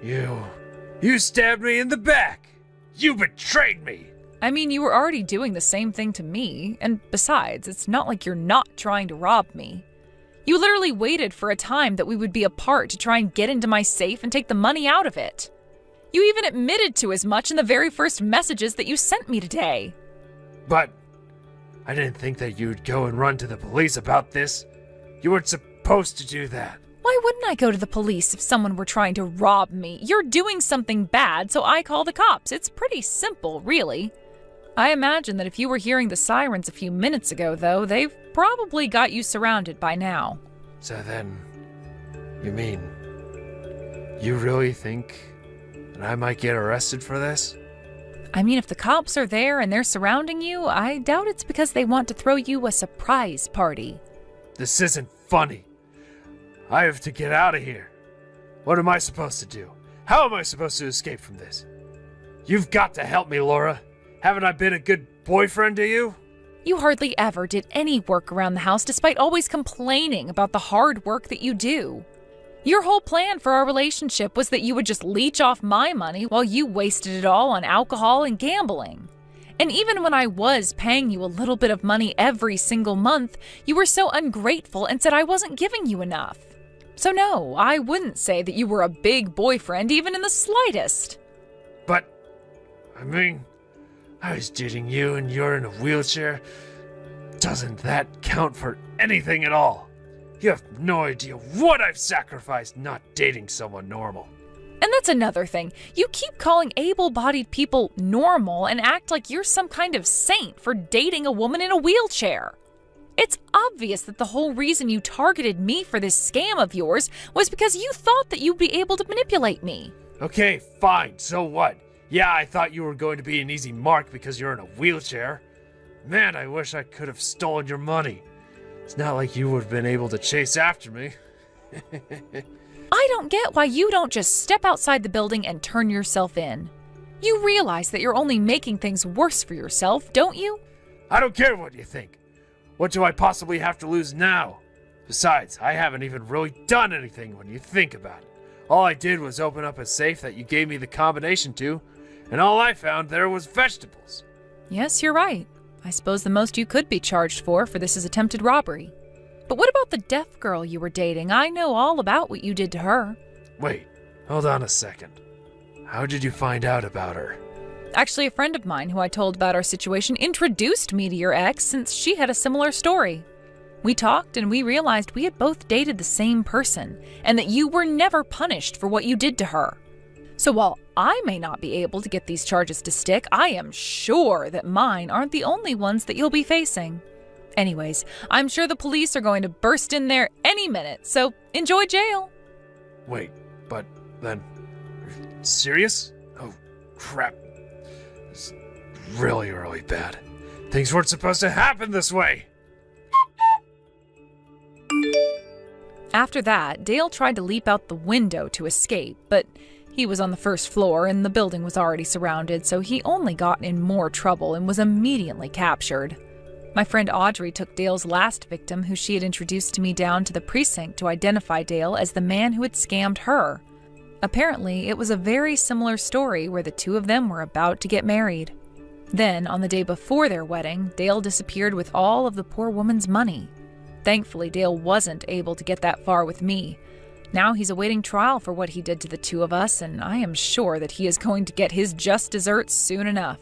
B: you stabbed me in the back. You betrayed me.
A: I mean, you were already doing the same thing to me, and besides, it's not like you're not trying to rob me. You literally waited for a time that we would be apart to try and get into my safe and take the money out of it. You even admitted to as much in the very first messages that you sent me today.
B: But I didn't think that you'd go and run to the police about this. You weren't supposed to do that.
A: Why wouldn't I go to the police if someone were trying to rob me? You're doing something bad, so I call the cops. It's pretty simple, really. I imagine that if you were hearing the sirens a few minutes ago, though, they've probably got you surrounded by now.
B: So then, you mean, you really think that I might get arrested for this?
A: I mean, if the cops are there and they're surrounding you, I doubt it's because they want to throw you a surprise party.
B: This isn't funny. I have to get out of here. What am I supposed to do? How am I supposed to escape from this? You've got to help me, Laura. Haven't I been a good boyfriend to you?
A: You hardly ever did any work around the house despite always complaining about the hard work that you do. Your whole plan for our relationship was that you would just leech off my money while you wasted it all on alcohol and gambling. And even when I was paying you a little bit of money every single month, you were so ungrateful and said I wasn't giving you enough. So no, I wouldn't say that you were a big boyfriend even in the slightest.
B: But, I mean, I was dating you and you're in a wheelchair. Doesn't that count for anything at all? You have no idea what I've sacrificed not dating someone normal.
A: And that's another thing. You keep calling able-bodied people normal and act like you're some kind of saint for dating a woman in a wheelchair. It's obvious that the whole reason you targeted me for this scam of yours was because you thought that you'd be able to manipulate me.
B: Okay, fine, so what? Yeah, I thought you were going to be an easy mark because you're in a wheelchair. Man, I wish I could have stolen your money. It's not like you would have been able to chase after me.
A: I don't get why you don't just step outside the building and turn yourself in. You realize that you're only making things worse for yourself, don't you?
B: I don't care what you think. What do I possibly have to lose now? Besides, I haven't even really done anything when you think about it. All I did was open up a safe that you gave me the combination to, and all I found there was vegetables.
A: Yes, you're right. I suppose the most you could be charged for this is attempted robbery. But what about the deaf girl you were dating? I know all about what you did to her.
B: Wait, hold on a second. How did you find out about her?
A: Actually, a friend of mine who I told about our situation introduced me to your ex since she had a similar story. We talked and we realized we had both dated the same person and that you were never punished for what you did to her. So while I may not be able to get these charges to stick, I am sure that mine aren't the only ones that you'll be facing. Anyways, I'm sure the police are going to burst in there any minute, so enjoy jail.
B: Wait, but then, serious? Oh, crap. It's really, really bad. Things weren't supposed to happen this way.
A: After that, Dale tried to leap out the window to escape, but he was on the first floor and the building was already surrounded, so he only got in more trouble and was immediately captured. My friend Audrey took Dale's last victim, who she had introduced to me, down to the precinct to identify Dale as the man who had scammed her. Apparently, it was a very similar story where the two of them were about to get married. Then, on the day before their wedding, Dale disappeared with all of the poor woman's money. Thankfully, Dale wasn't able to get that far with me. Now he's awaiting trial for what he did to the two of us, and I am sure that he is going to get his just desserts soon enough.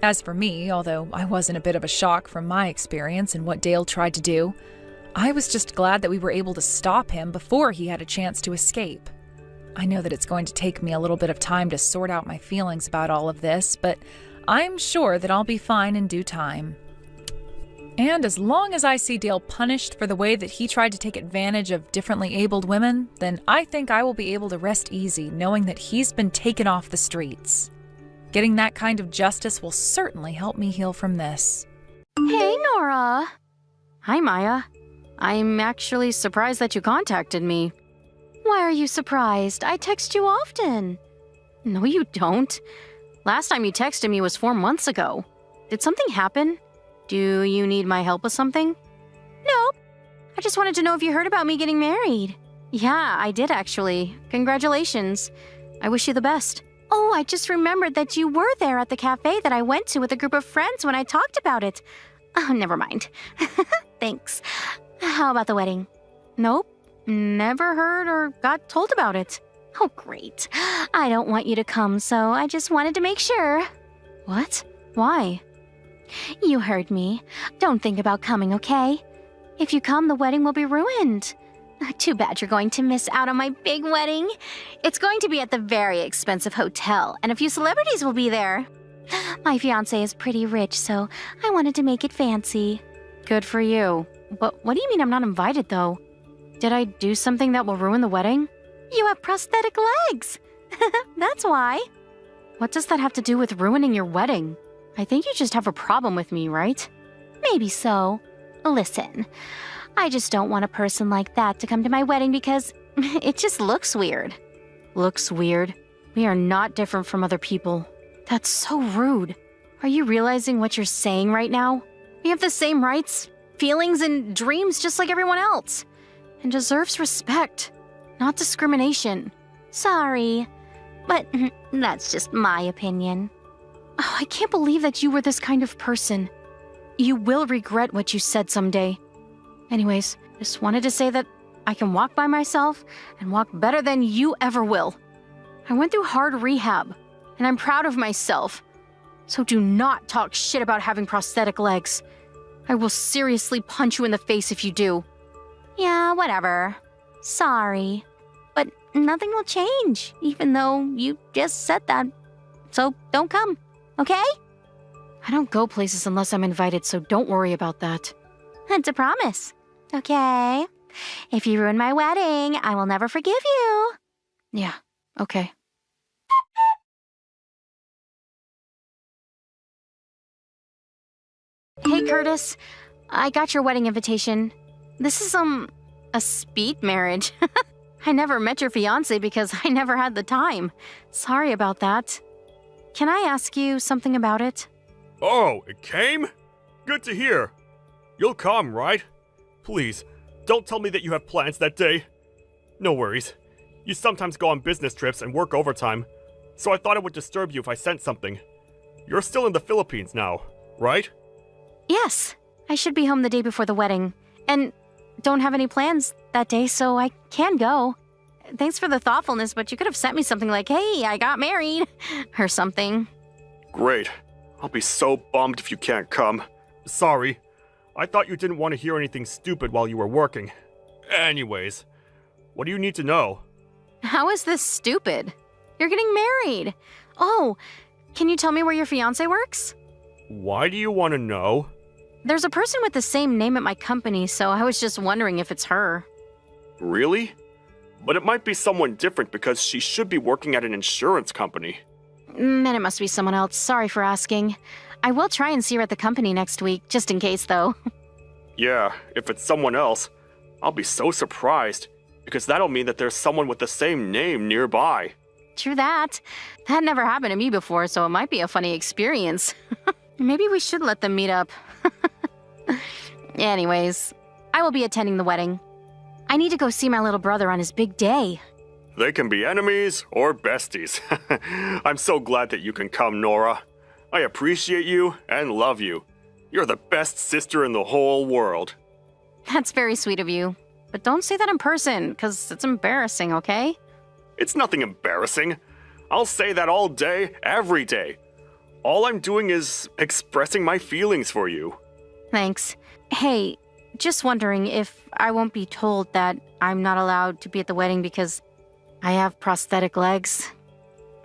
A: As for me, although I was in a bit of a shock from my experience and what Dale tried to do, I was just glad that we were able to stop him before he had a chance to escape. I know that it's going to take me a little bit of time to sort out my feelings about all of this, but I'm sure that I'll be fine in due time. And as long as I see Dale punished for the way that he tried to take advantage of differently abled women, then I think I will be able to rest easy knowing that he's been taken off the streets. Getting that kind of justice will certainly help me heal from this.
C: Hey, Nora. Hi, Maya. I'm actually surprised that you contacted me. Why are you surprised? I text you often. No, you don't. Last time you texted me was 4 months ago. Did something happen? Do you need my help with something? Nope. I just wanted to know if you heard about me getting married. Yeah, I did actually. Congratulations. I wish you the best. Oh, I just remembered that you were there at the cafe that I went to with a group of friends when I talked about it. Oh, never mind. Thanks. How about the wedding? Nope. Never heard or got told about it. Oh, great. I don't want you to come, so I just wanted to make sure. What? Why? You heard me. Don't think about coming, okay? If you come, the wedding will be ruined. Too bad you're going to miss out on my big wedding. It's going to be at the very expensive hotel, and a few celebrities will be there. My fiancé is pretty rich, so I wanted to make it fancy. Good for you. But what do you mean I'm not invited, though? Did I do something that will ruin the wedding? You have prosthetic legs. That's why. What does that have to do with ruining your wedding? I think you just have a problem with me, right? Maybe so. Listen, I just don't want a person like that to come to my wedding because it just looks weird. Looks weird? We are not different from other people. That's so rude. Are you realizing what you're saying right now? We have the same rights, feelings, and dreams just like everyone else. And deserves respect, not discrimination. Sorry, but that's just my opinion. Oh, I can't believe that you were this kind of person. You will regret what you said someday. Anyways, just wanted to say that I can walk by myself and walk better than you ever will. I went through hard rehab, and I'm proud of myself. So do not talk shit about having prosthetic legs. I will seriously punch you in the face if you do. Yeah, whatever. Sorry. But nothing will change, even though you just said that. So don't come, okay? I don't go places unless I'm invited, so don't worry about that. It's a promise. Okay. If you ruin my wedding, I will never forgive you. Yeah, okay. Hey, Curtis. I got your wedding invitation. This is, a speed marriage. I never met your fiancé because I never had the time. Sorry about that. Can I ask you something about it?
D: Oh, it came? Good to hear. You'll come, right? Please, don't tell me that you have plans that day. No worries. You sometimes go on business trips and work overtime, so I thought it would disturb you if I sent something. You're still in the Philippines now, right?
C: Yes. I should be home the day before the wedding. And don't have any plans that day, so I can go. Thanks for the thoughtfulness, but you could have sent me something like, hey, I got married, or something.
D: Great. I'll be so bummed if you can't come. Sorry. I thought you didn't want to hear anything stupid while you were working. Anyways, what do you need to know?
C: How is this stupid? You're getting married. Oh, can you tell me where your fiancé works?
D: Why do you want to know?
C: There's a person with the same name at my company, so I was just wondering if it's her.
D: Really? But it might be someone different because she should be working at an insurance company.
C: Then it must be someone else. Sorry for asking. I will try and see her at the company next week, just in case, though.
D: Yeah, if it's someone else, I'll be so surprised, because that'll mean that there's someone with the same name nearby.
C: True that. That never happened to me before, so it might be a funny experience. Maybe we should let them meet up. Anyways, I will be attending the wedding. I need to go see my little brother on his big day.
D: They can be enemies or besties. I'm so glad that you can come, Nora. I appreciate you and love you. You're the best sister in the whole world.
C: That's very sweet of you. But don't say that in person, because it's embarrassing, okay?
D: It's nothing embarrassing. I'll say that all day, every day. All I'm doing is expressing my feelings for you.
C: Thanks. Hey, just wondering if I won't be told that I'm not allowed to be at the wedding because I have prosthetic legs.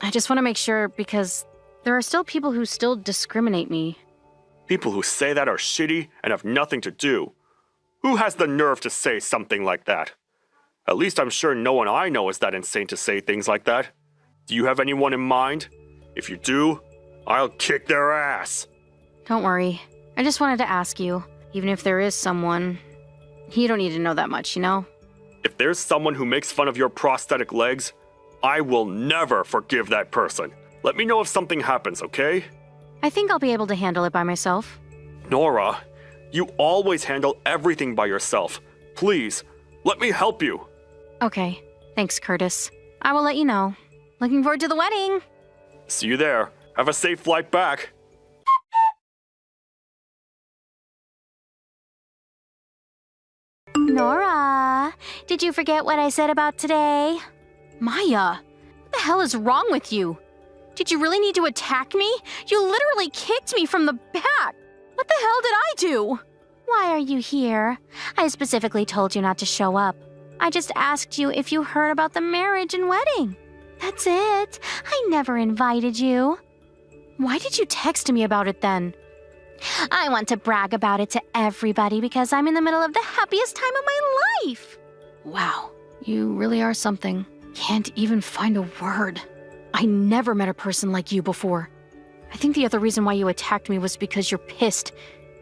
C: I just want to make sure because there are still people who still discriminate me.
D: People who say that are shitty and have nothing to do. Who has the nerve to say something like that? At least I'm sure no one I know is that insane to say things like that. Do you have anyone in mind? If you do, I'll kick their ass.
C: Don't worry. I just wanted to ask you, even if there is someone, you don't need to know that much, you know?
D: If there's someone who makes fun of your prosthetic legs, I will never forgive that person. Let me know if something happens, okay?
C: I think I'll be able to handle it by myself.
D: Nora, you always handle everything by yourself. Please, let me help you.
C: Okay, thanks, Curtis. I will let you know. Looking forward to the wedding.
D: See you there. Have a safe flight back.
C: Nora, did you forget what I said about today? Maya, what the hell is wrong with you? Did you really need to attack me? You literally kicked me from the back. What the hell did I do? Why are you here? I specifically told you not to show up. I just asked you if you heard about the marriage and wedding. That's it. I never invited you. Why did you text me about it then? I want to brag about it to everybody because I'm in the middle of the happiest time of my life. Wow, you really are something. Can't even find a word. I never met a person like you before. I think the other reason why you attacked me was because you're pissed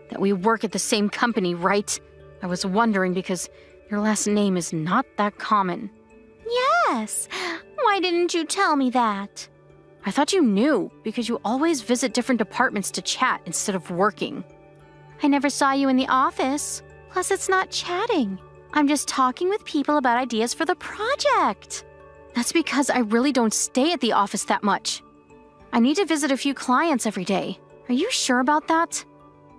C: that we work at the same company, right? I was wondering because your last name is not that common. Yes. Why didn't you tell me that? I thought you knew because you always visit different departments to chat instead of working. I never saw you in the office. Plus, it's not chatting. I'm just talking with people about ideas for the project. That's because I really don't stay at the office that much. I need to visit a few clients every day. Are you sure about that?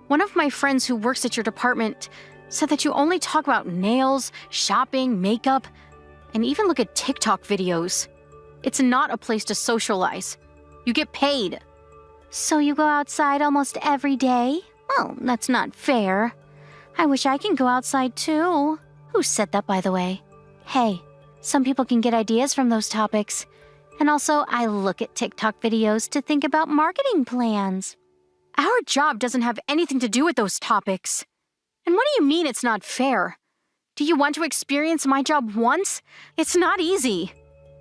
C: One of my friends who works at your department said that you only talk about nails, shopping, makeup, and even look at TikTok videos. It's not a place to socialize. You get paid. So you go outside almost every day? Well, that's not fair. I wish I can go outside too. Who said that, by the way? Hey, some people can get ideas from those topics. And also, I look at TikTok videos to think about marketing plans. Our job doesn't have anything to do with those topics. And what do you mean it's not fair? Do you want to experience my job once? It's not easy.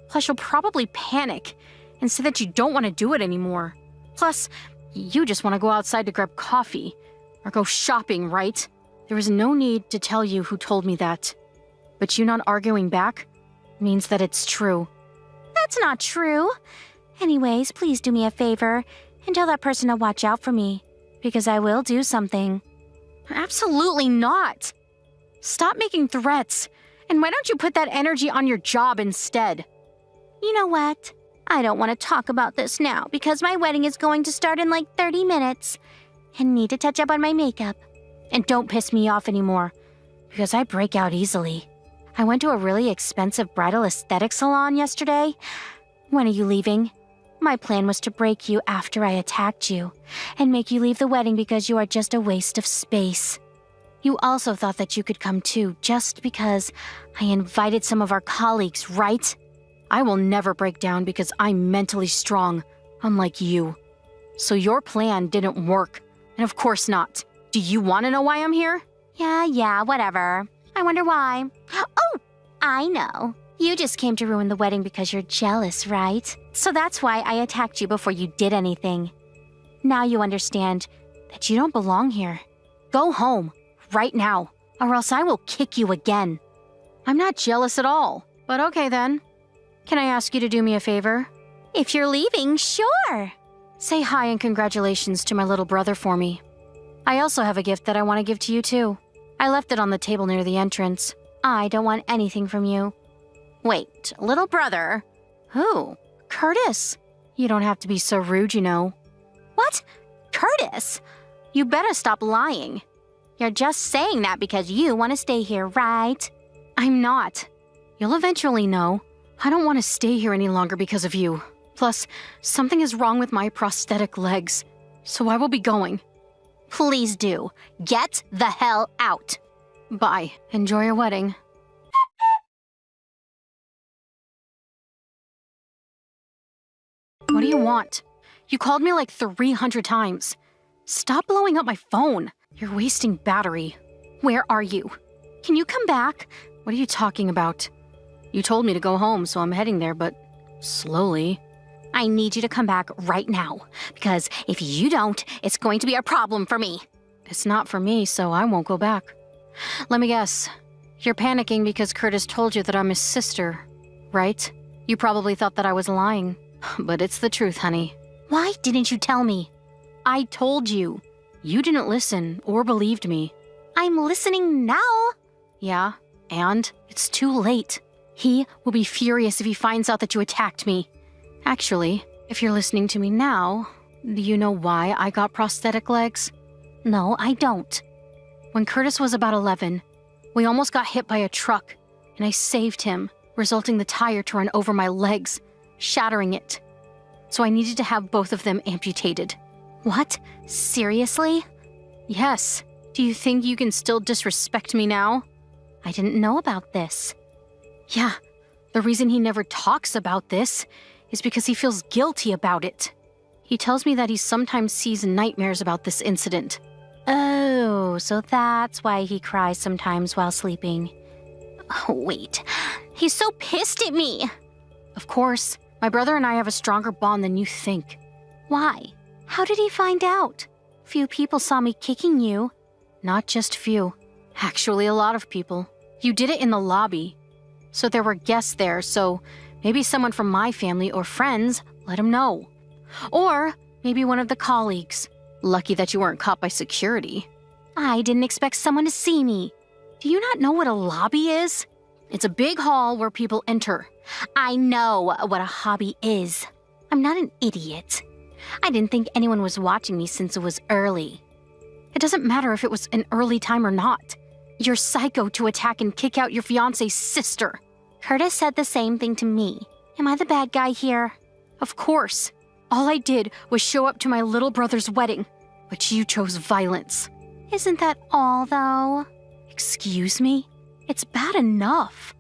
C: Plus, you'll probably panic and say that you don't want to do it anymore. Plus, you just want to go outside to grab coffee or go shopping, right? There is no need to tell you who told me that. But you not arguing back means that it's true. That's not true. Anyways, please do me a favor and tell that person to watch out for me, because I will do something. Absolutely not. Stop making threats, and why don't you put that energy on your job instead? You know what? I don't want to talk about this now because my wedding is going to start in like 30 minutes and need to touch up on my makeup. And don't piss me off anymore because I break out easily. I went to a really expensive bridal aesthetic salon yesterday. When are you leaving? My plan was to break you after I attacked you and make you leave the wedding because you are just a waste of space. You also thought that you could come too just because I invited some of our colleagues, right? I will never break down because I'm mentally strong, unlike you. So your plan didn't work, and of course not. Do you want to know why I'm here? Yeah, whatever. I wonder why. Oh, I know. You just came to ruin the wedding because you're jealous, right? So that's why I attacked you before you did anything. Now you understand that you don't belong here. Go home, right now, or else I will kick you again. I'm not jealous at all, but okay then. Can I ask you to do me a favor? If you're leaving, sure. Say hi and congratulations to my little brother for me. I also have a gift that I want to give to you too. I left it on the table near the entrance. I don't want anything from you. Wait, little brother? Who? Curtis. You don't have to be so rude, you know. What? Curtis? You better stop lying. You're just saying that because you want to stay here, right? I'm not. You'll eventually know. I don't want to stay here any longer because of you. Plus, something is wrong with my prosthetic legs, so I will be going. Please do. Get the hell out. Bye. Enjoy your wedding. What do you want? You called me like 300 times. Stop blowing up my phone. You're wasting battery. Where are you? Can you come back? What are you talking about? You told me to go home, so I'm heading there, but slowly. I need you to come back right now, because if you don't, it's going to be a problem for me. It's not for me, so I won't go back. Let me guess. You're panicking because Curtis told you that I'm his sister, right? You probably thought that I was lying, but it's the truth, honey. Why didn't you tell me? I told you. You didn't listen or believed me. I'm listening now. Yeah, and it's too late. He will be furious if he finds out that you attacked me. Actually, if you're listening to me now, do you know why I got prosthetic legs? No, I don't. When Curtis was about 11, we almost got hit by a truck, and I saved him, resulting the tire to run over my legs, shattering it. So I needed to have both of them amputated. What? Seriously? Yes. Do you think you can still disrespect me now? I didn't know about this. Yeah, the reason he never talks about this is because he feels guilty about it. He tells me that he sometimes sees nightmares about this incident. Oh, so that's why he cries sometimes while sleeping. Oh, wait, he's so pissed at me. Of course, my brother and I have a stronger bond than you think. Why? How did he find out? Few people saw me kicking you. Not just few. Actually, a lot of people. You did it in the lobby. So there were guests there, so maybe someone from my family or friends let him know. Or maybe one of the colleagues. Lucky that you weren't caught by security. I didn't expect someone to see me. Do you not know what a lobby is? It's a big hall where people enter. I know what a hobby is. I'm not an idiot. I didn't think anyone was watching me since it was early. It doesn't matter if it was an early time or not. You're psycho to attack and kick out your fiance's sister. Curtis said the same thing to me. Am I the bad guy here? Of course. All I did was show up to my little brother's wedding, but you chose violence. Isn't that all, though? Excuse me? It's bad enough.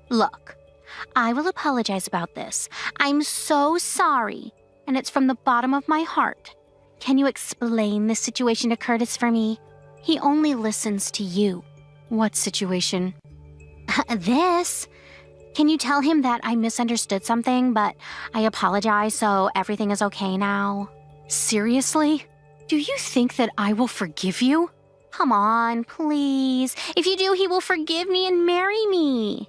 C: Look, I will apologize about this. I'm so sorry, and it's from the bottom of my heart. Can you explain this situation to Curtis for me? He only listens to you. What situation? This. Can you tell him that I misunderstood something, but I apologize, so everything is okay now? Seriously? Do you think that I will forgive you? Come on, please. If you do, he will forgive me and marry me.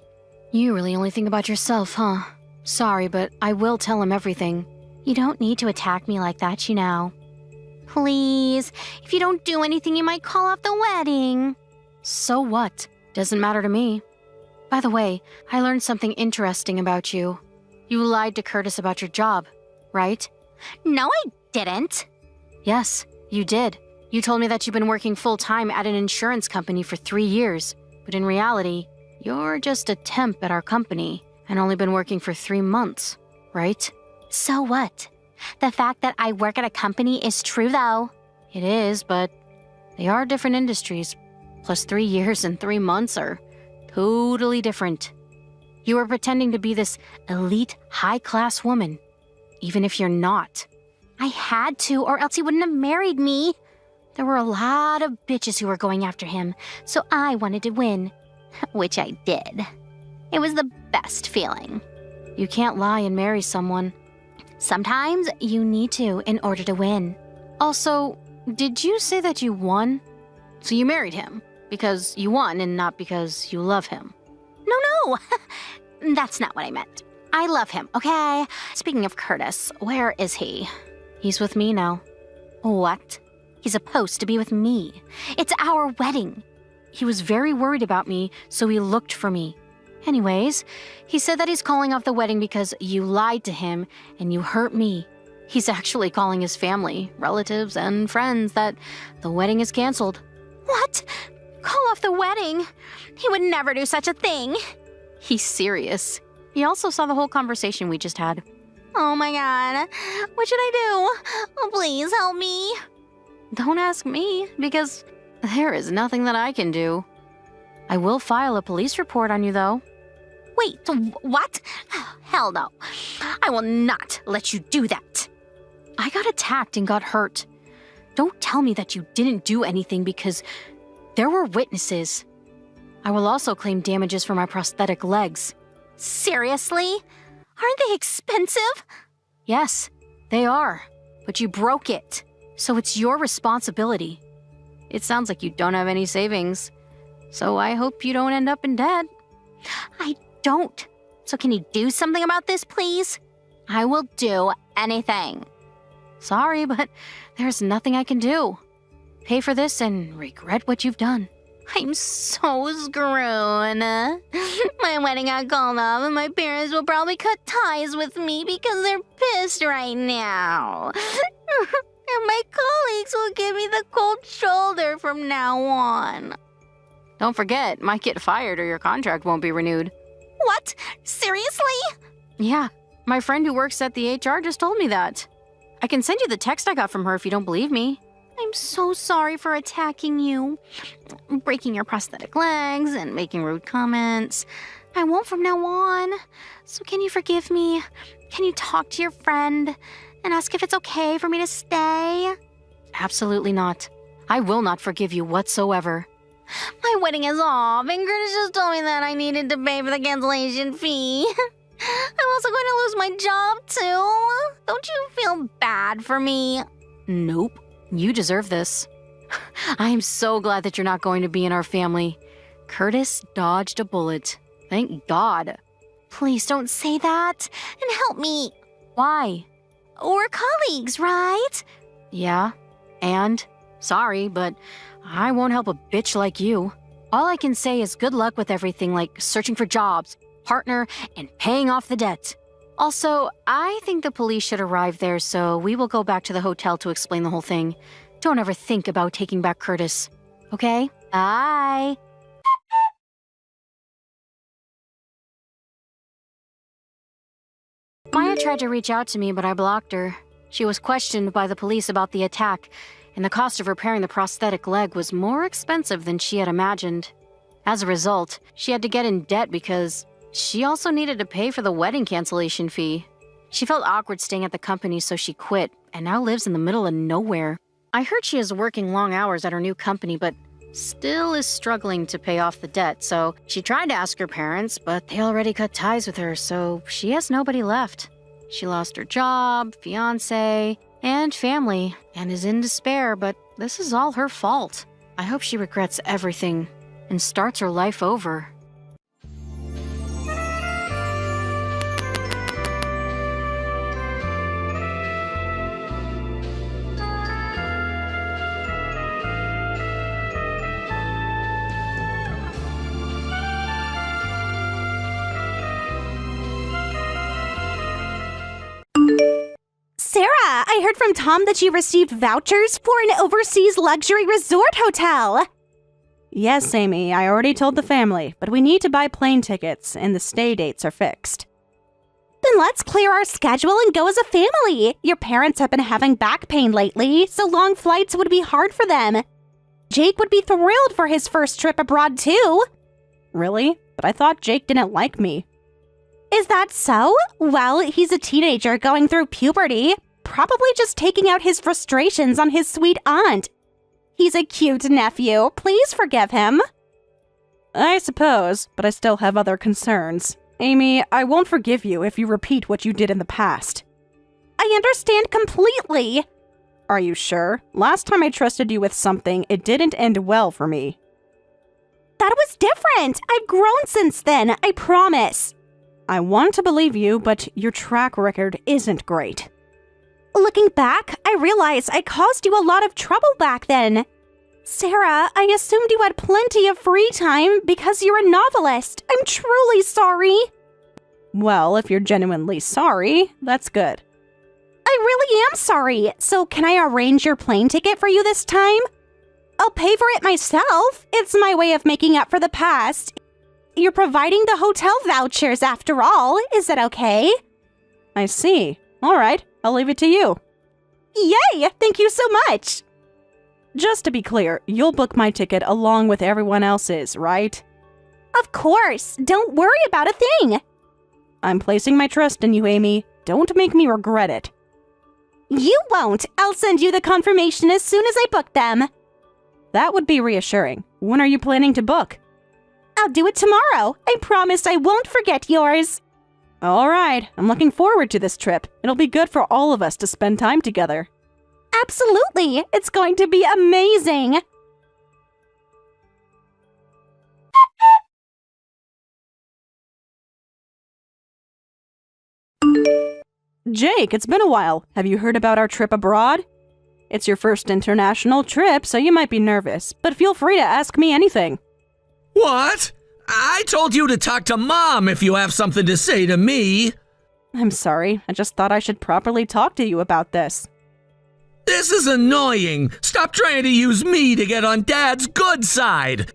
C: You really only think about yourself, huh? Sorry, but I will tell him everything. You don't need to attack me like that, you know. Please, if you don't do anything, you might call off the wedding. So what? Doesn't matter to me. By the way, I learned something interesting about you. You lied to Curtis about your job, right? No, I didn't. Yes, you did. You told me that you've been working full-time at an insurance company for 3 years, but in reality, you're just a temp at our company and only been working for 3 months, right? So what? The fact that I work at a company is true, though. It is, but they are different industries. Plus 3 years and 3 months are totally different. You were pretending to be this elite, high-class woman, even if you're not. I had to, or else he wouldn't have married me. There were a lot of bitches who were going after him, so I wanted to win, which I did. It was the best feeling. You can't lie and marry someone. Sometimes you need to in order to win. Also, did you say that you won? So you married him because you won and not because you love him? No. That's not what I meant. I love him, okay? Speaking of Curtis, where is he? He's with me now. What? He's supposed to be with me. It's our wedding. He was very worried about me, so he looked for me. Anyways, he said that he's calling off the wedding because you lied to him and you hurt me. He's actually calling his family, relatives, and friends that the wedding is canceled. What? Call off the wedding? He would never do such a thing. He's serious. He also saw the whole conversation we just had. Oh my god. What should I do? Oh, please help me. Don't ask me, because there is nothing that I can do. I will file a police report on you, though. Wait, what? Hell no. I will not let you do that. I got attacked and got hurt. Don't tell me that you didn't do anything because there were witnesses. I will also claim damages for my prosthetic legs. Seriously? Aren't they expensive? Yes, they are. But you broke it, so it's your responsibility. It sounds like you don't have any savings, so I hope you don't end up in debt. I don't. So can you do something about this, please? I will do anything. Sorry, but there's nothing I can do. Pay for this and regret what you've done. I'm so screwed. My wedding got called off, and my parents will probably cut ties with me because they're pissed right now. And my colleagues will give me the cold shoulder from now on. Don't forget, might get fired or your contract won't be renewed. What? Seriously? Yeah, my friend who works at the HR just told me that. I can send you the text I got from her if you don't believe me. I'm so sorry for attacking you, breaking your prosthetic legs and making rude comments. I won't from now on. So can you forgive me? Can you talk to your friend and ask if it's okay for me to stay? Absolutely not. I will not forgive you whatsoever. My wedding is off, and Curtis just told me that I needed to pay for the cancellation fee. I'm also going to lose my job, too. Don't you feel bad for me? Nope. You deserve this. I am so glad that you're not going to be in our family. Curtis dodged a bullet. Thank God. Please don't say that, and help me. Why? We're colleagues, right? Yeah, and sorry, but I won't help a bitch like you. All I can say is good luck with everything like searching for jobs, partner, and paying off the debt. Also, I think the police should arrive there, so we will go back to the hotel to explain the whole thing. Don't ever think about taking back Curtis. Okay? Bye. Maya tried to reach out to me, but I blocked her. She was questioned by the police about the attack, and the cost of repairing the prosthetic leg was more expensive than she had imagined. As a result, she had to get in debt because she also needed to pay for the wedding cancellation fee. She felt awkward staying at the company, so she quit, and now lives in the middle of nowhere. I heard she is working long hours at her new company, but still is struggling to pay off the debt, so she tried to ask her parents, but they already cut ties with her, so she has nobody left. She lost her job, fiancé, and family, and is in despair, but this is all her fault. I hope she regrets everything and starts her life over.
E: Sarah, I heard from Tom that you received vouchers for an overseas luxury resort hotel.
F: Yes, Amy, I already told the family, but we need to buy plane tickets, and the stay dates are fixed.
E: Then let's clear our schedule and go as a family. Your parents have been having back pain lately, so long flights would be hard for them. Jake would be thrilled for his first trip abroad, too.
F: Really? But I thought Jake didn't like me.
E: Is that so? Well, he's a teenager going through puberty, probably just taking out his frustrations on his sweet aunt. He's a cute nephew. Please forgive him.
F: I suppose, but I still have other concerns. Amy, I won't forgive you if you repeat what you did in the past.
E: I understand completely.
F: Are you sure? Last time I trusted you with something, it didn't end well for me.
E: That was different. I've grown since then, I promise.
F: I want to believe you, but your track record isn't great.
E: Looking back, I realize I caused you a lot of trouble back then. Sarah, I assumed you had plenty of free time because you're a novelist. I'm truly sorry.
F: Well, if you're genuinely sorry, that's good.
E: I really am sorry. So can I arrange your plane ticket for you this time? I'll pay for it myself. It's my way of making up for the past. You're providing the hotel vouchers after all. Is that okay?
F: I see. All right, I'll leave it to you.
E: Yay! Thank you so much.
F: Just to be clear, you'll book my ticket along with everyone else's, right?
E: Of course. Don't worry about a thing.
F: I'm placing my trust in you, Amy. Don't make me regret it.
E: You won't. I'll send you the confirmation as soon as I book them.
F: That would be reassuring. When are you planning to book?
E: I'll do it tomorrow. I promise I won't forget yours.
F: All right, I'm looking forward to this trip. It'll be good for all of us to spend time together.
E: Absolutely. It's going to be amazing.
F: Jake, it's been a while. Have you heard about our trip abroad? It's your first international trip, so you might be nervous, but feel free to ask me anything.
G: What? I told you to talk to Mom if you have something to say to me.
F: I'm sorry, I just thought I should properly talk to you about this.
G: This is annoying. Stop trying to use me to get on Dad's good side.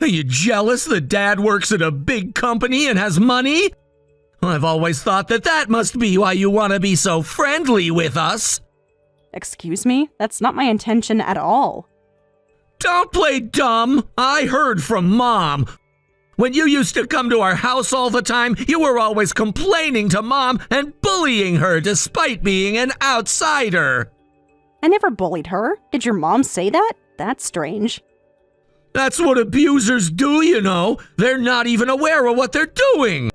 G: Are you jealous that Dad works at a big company and has money? I've always thought that must be why you want to be so friendly with us.
F: Excuse me? That's not my intention at all.
G: Don't play dumb. I heard from Mom. When you used to come to our house all the time, you were always complaining to Mom and bullying her despite being an outsider.
F: I never bullied her. Did your mom say that? That's strange.
G: That's what abusers do, you know. They're not even aware of what they're doing.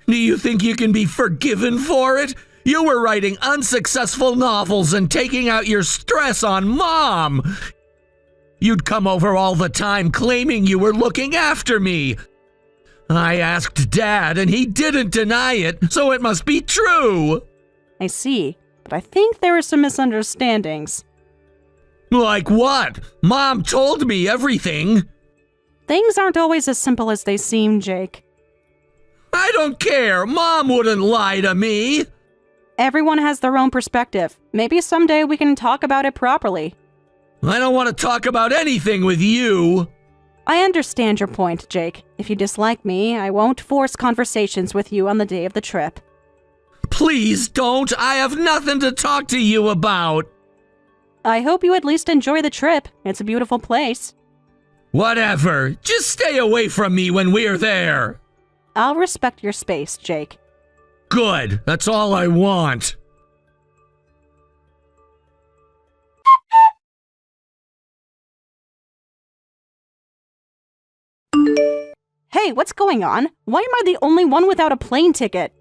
G: Do you think you can be forgiven for it? You were writing unsuccessful novels and taking out your stress on Mom. You'd come over all the time claiming you were looking after me. I asked Dad and he didn't deny it, so it must be true.
F: I see, but I think there are some misunderstandings.
G: Like what? Mom told me everything.
F: Things aren't always as simple as they seem, Jake.
G: I don't care. Mom wouldn't lie to me.
F: Everyone has their own perspective. Maybe someday we can talk about it properly.
G: I don't want to talk about anything with you.
F: I understand your point, Jake. If you dislike me, I won't force conversations with you on the day of the trip.
G: Please don't. I have nothing to talk to you about.
F: I hope you at least enjoy the trip. It's a beautiful place.
G: Whatever. Just stay away from me when we're there.
F: I'll respect your space, Jake.
G: Good. That's all I want.
F: Hey, what's going on? Why am I the only one without a plane ticket?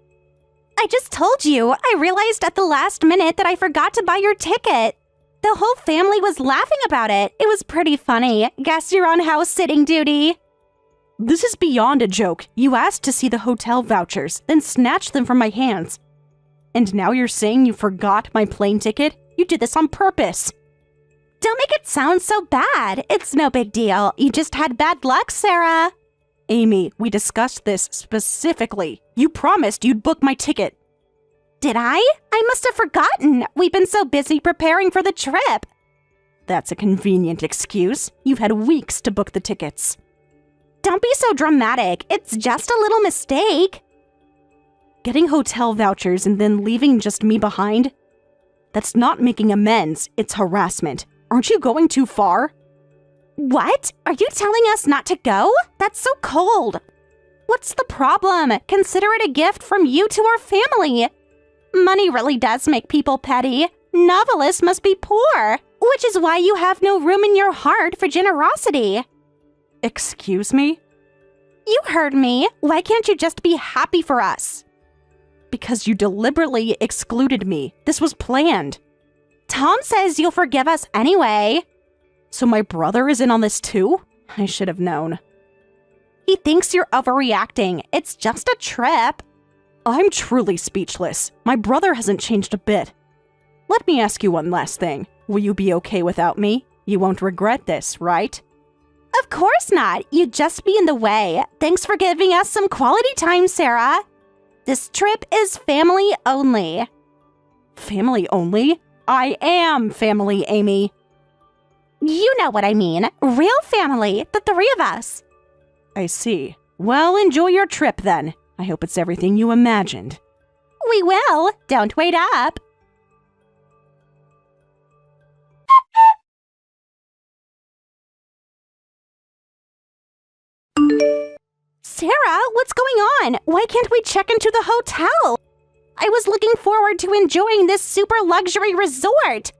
E: I just told you. I realized at the last minute that I forgot to buy your ticket. The whole family was laughing about it. It was pretty funny. Guess you're on house sitting duty.
F: This is beyond a joke. You asked to see the hotel vouchers, then snatched them from my hands. And now you're saying you forgot my plane ticket? You did this on purpose.
E: Don't make it sound so bad. It's no big deal. You just had bad luck, Sarah.
F: Amy, we discussed this specifically. You promised you'd book my ticket.
E: Did I? I must have forgotten. We've been so busy preparing for the trip.
F: That's a convenient excuse. You've had weeks to book the tickets.
E: Don't be so dramatic. It's just a little mistake.
F: Getting hotel vouchers and then leaving just me behind? That's not making amends. It's harassment. Aren't you going too far?
E: What? Are you telling us not to go? That's so cold. What's the problem? Consider it a gift from you to our family. Money really does make people petty. Novelists must be poor, which is why you have no room in your heart for generosity.
F: Excuse me?
E: You heard me. Why can't you just be happy for us?
F: Because you deliberately excluded me. This was planned.
E: Tom says you'll forgive us anyway.
F: So my brother is in on this too? I should have known.
E: He thinks you're overreacting. It's just a trip.
F: I'm truly speechless. My brother hasn't changed a bit. Let me ask you one last thing. Will you be okay without me? You won't regret this, right?
E: Of course not. You'd just be in the way. Thanks for giving us some quality time, Sarah. This trip is family only.
F: Family only? I am family, Amy.
E: You know what I mean. Real family, the three of us.
F: I see. Well, enjoy your trip then. I hope it's everything you imagined.
E: We will. Don't wait up. Sarah, what's going on? Why can't we check into the hotel? I was looking forward to enjoying this super luxury resort.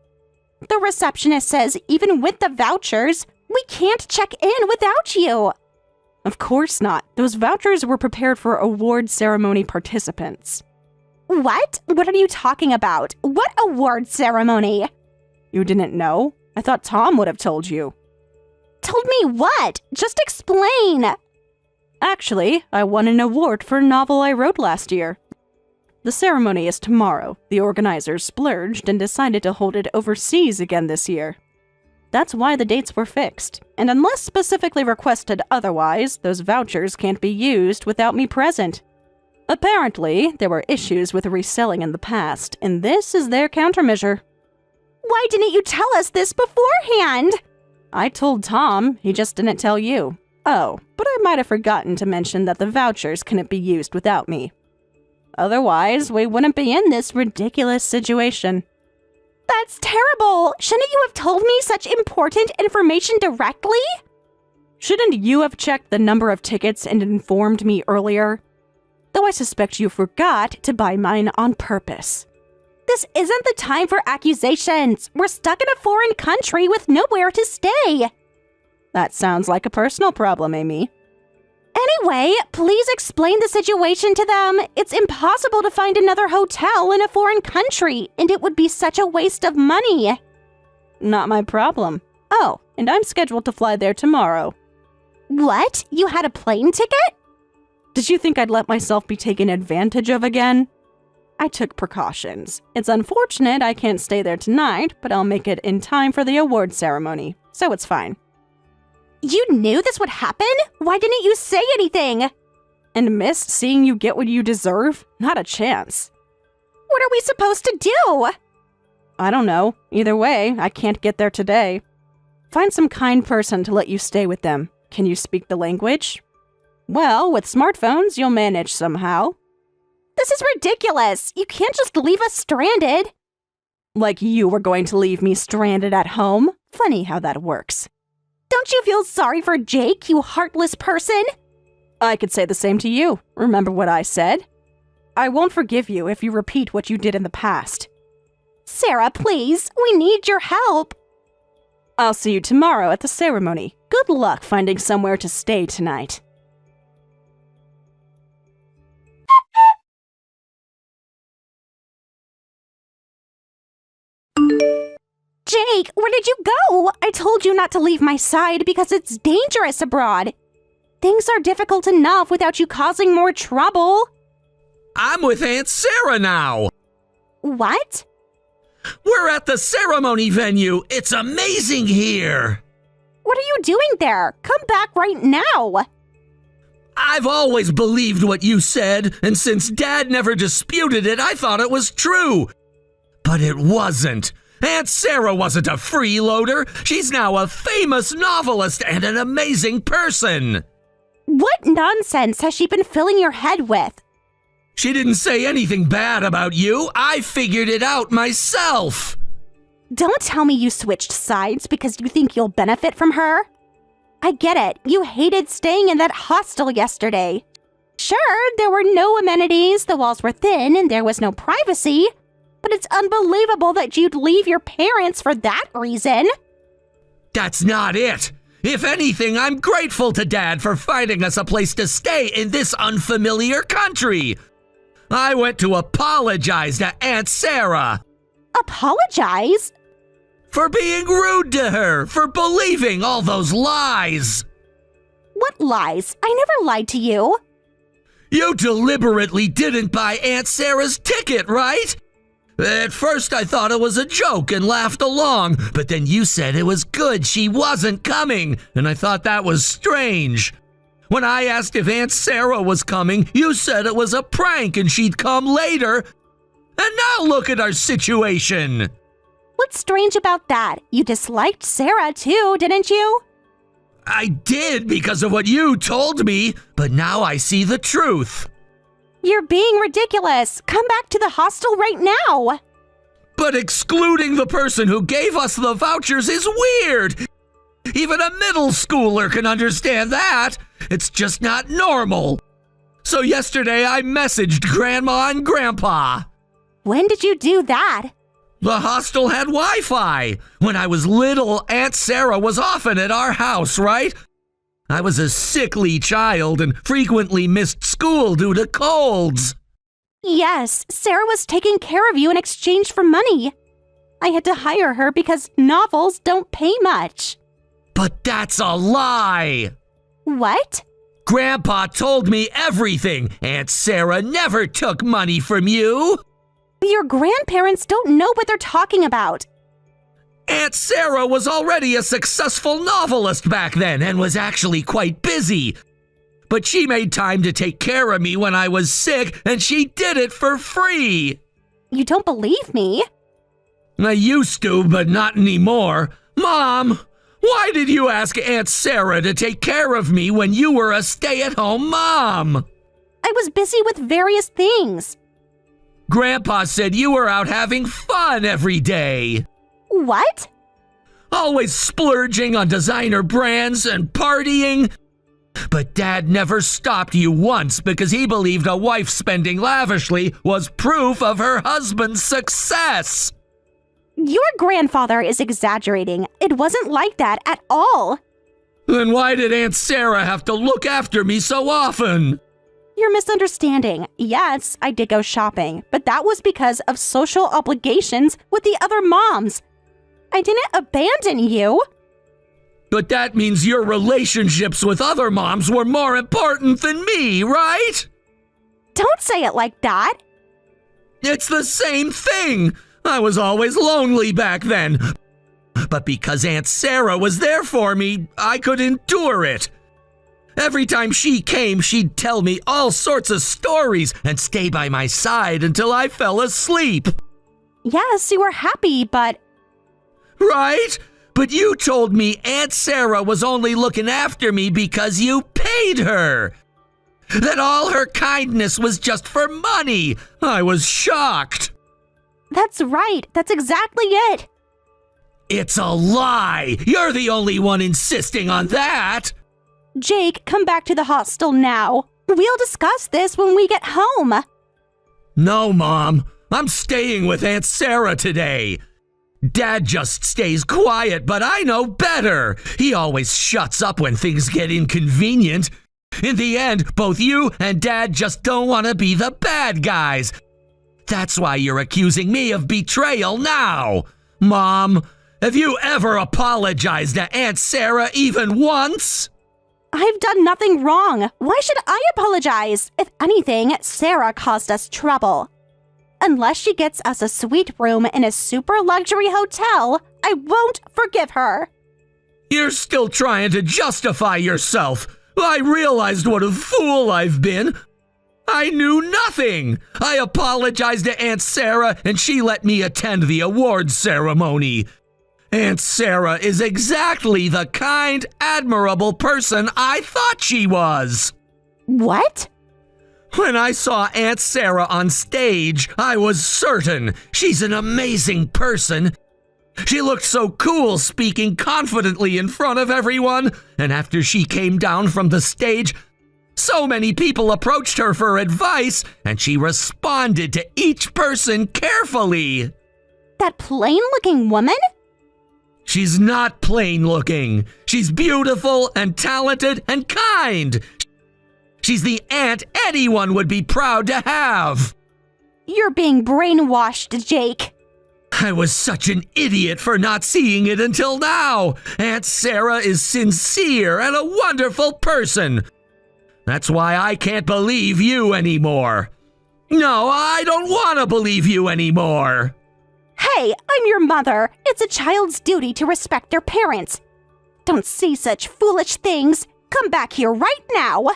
E: The receptionist says even with the vouchers, we can't check in without you.
F: Of course not. Those vouchers were prepared for award ceremony participants.
E: What? What are you talking about? What award ceremony?
F: You didn't know? I thought Tom would have told you.
E: Told me what? Just explain.
F: Actually, I won an award for a novel I wrote last year. The ceremony is tomorrow. The organizers splurged and decided to hold it overseas again this year. That's why the dates were fixed, and unless specifically requested otherwise, those vouchers can't be used without me present. Apparently, there were issues with reselling in the past, and this is their countermeasure.
E: Why didn't you tell us this beforehand?
F: I told Tom, he just didn't tell you. Oh, but I might have forgotten to mention that the vouchers couldn't be used without me. Otherwise, we wouldn't be in this ridiculous situation.
E: That's terrible! Shouldn't you have told me such important information directly?
F: Shouldn't you have checked the number of tickets and informed me earlier? Though I suspect you forgot to buy mine on purpose.
E: This isn't the time for accusations. We're stuck in a foreign country with nowhere to stay.
F: That sounds like a personal problem, Amy.
E: Anyway, please explain the situation to them. It's impossible to find another hotel in a foreign country, and it would be such a waste of money.
F: Not my problem. Oh, and I'm scheduled to fly there tomorrow.
E: What? You had a plane ticket?
F: Did you think I'd let myself be taken advantage of again? I took precautions. It's unfortunate I can't stay there tonight, but I'll make it in time for the award ceremony, so it's fine.
E: You knew this would happen? Why didn't you say anything?
F: And miss seeing you get what you deserve? Not a chance.
E: What are we supposed to do?
F: I don't know. Either way, I can't get there today. Find some kind person to let you stay with them. Can you speak the language? Well, with smartphones, you'll manage somehow.
E: This is ridiculous. You can't just leave us stranded.
F: Like you were going to leave me stranded at home? Funny how that works.
E: Don't you feel sorry for Jake, you heartless person?
F: I could say the same to you. Remember what I said? I won't forgive you if you repeat what you did in the past.
E: Sarah, please. We need your help.
F: I'll see you tomorrow at the ceremony. Good luck finding somewhere to stay tonight.
E: Jake, where did you go? I told you not to leave my side because it's dangerous abroad. Things are difficult enough without you causing more trouble.
G: I'm with Aunt Sarah now.
E: What?
G: We're at the ceremony venue. It's amazing here.
E: What are you doing there? Come back right now.
G: I've always believed what you said, and since Dad never disputed it, I thought it was true. But it wasn't. Aunt Sarah wasn't a freeloader. She's now a famous novelist and an amazing person.
E: What nonsense has she been filling your head with?
G: She didn't say anything bad about you. I figured it out myself.
E: Don't tell me you switched sides because you think you'll benefit from her. I get it. You hated staying in that hostel yesterday. Sure, there were no amenities, the walls were thin, and there was no privacy. But it's unbelievable that you'd leave your parents for that reason.
G: That's not it. If anything, I'm grateful to Dad for finding us a place to stay in this unfamiliar country. I went to apologize to Aunt Sarah.
E: Apologize?
G: For being rude to her, for believing all those lies.
E: What lies? I never lied to you.
G: You deliberately didn't buy Aunt Sarah's ticket, right? At first I thought it was a joke and laughed along, but then you said it was good she wasn't coming, and I thought that was strange. When I asked if Aunt Sarah was coming, you said it was a prank and she'd come later. And now look at our situation.
E: What's strange about that? You disliked Sarah too, didn't you?
G: I did because of what you told me, but now I see the truth.
E: You're being ridiculous. Come back to the hostel right now.
G: But excluding the person who gave us the vouchers is weird. Even a middle schooler can understand that. It's just not normal. So yesterday I messaged Grandma and Grandpa.
E: When did you do that?
G: The hostel had Wi-Fi. When I was little, Aunt Sarah was often at our house, right? I was a sickly child and frequently missed school due to colds.
E: Yes, Sarah was taking care of you in exchange for money. I had to hire her because novels don't pay much.
G: But that's a lie.
E: What?
G: Grandpa told me everything. Aunt Sarah never took money from you.
E: Your grandparents don't know what they're talking about.
G: Aunt Sarah was already a successful novelist back then and was actually quite busy. But she made time to take care of me when I was sick, and she did it for free.
E: You don't believe me?
G: I used to, but not anymore. Mom, why did you ask Aunt Sarah to take care of me when you were a stay-at-home mom?
E: I was busy with various things.
G: Grandpa said you were out having fun every day.
E: What?
G: Always splurging on designer brands and partying. But Dad never stopped you once because he believed a wife spending lavishly was proof of her husband's success.
E: Your grandfather is exaggerating. It wasn't like that at all.
G: Then why did Aunt Sarah have to look after me so often?
E: You're misunderstanding. Yes, I did go shopping, but that was because of social obligations with the other moms. I didn't abandon you.
G: But that means your relationships with other moms were more important than me, right?
E: Don't say it like that.
G: It's the same thing. I was always lonely back then. But because Aunt Sarah was there for me, I could endure it. Every time she came, she'd tell me all sorts of stories and stay by my side until I fell asleep.
E: Yes, you were happy, but...
G: Right? But you told me Aunt Sarah was only looking after me because you paid her. That all her kindness was just for money. I was shocked.
E: That's right. That's exactly it.
G: It's a lie. You're the only one insisting on that.
E: Jake, come back to the hostel now. We'll discuss this when we get home.
G: No, Mom. I'm staying with Aunt Sarah today. Dad just stays quiet, but I know better. He always shuts up when things get inconvenient. In the end, both you and Dad just don't want to be the bad guys. That's why you're accusing me of betrayal now. Mom, have you ever apologized to Aunt Sarah even once?
E: I've done nothing wrong. Why should I apologize? If anything, Sarah caused us trouble. Unless she gets us a sweet room in a super luxury hotel, I won't forgive her.
G: You're still trying to justify yourself. I realized what a fool I've been. I knew nothing. I apologized to Aunt Sarah and she let me attend the awards ceremony. Aunt Sarah is exactly the kind, admirable person I thought she was.
E: What?
G: When I saw Aunt Sarah on stage, I was certain she's an amazing person. She looked so cool speaking confidently in front of everyone, and after she came down from the stage, so many people approached her for advice, and she responded to each person carefully.
E: That plain-looking woman?
G: She's not plain-looking. She's beautiful and talented and kind. She's the aunt anyone would be proud to have.
E: You're being brainwashed, Jake.
G: I was such an idiot for not seeing it until now. Aunt Sarah is sincere and a wonderful person. That's why I can't believe you anymore. No, I don't want to believe you anymore.
E: Hey, I'm your mother. It's a child's duty to respect their parents. Don't say such foolish things. Come back here right now.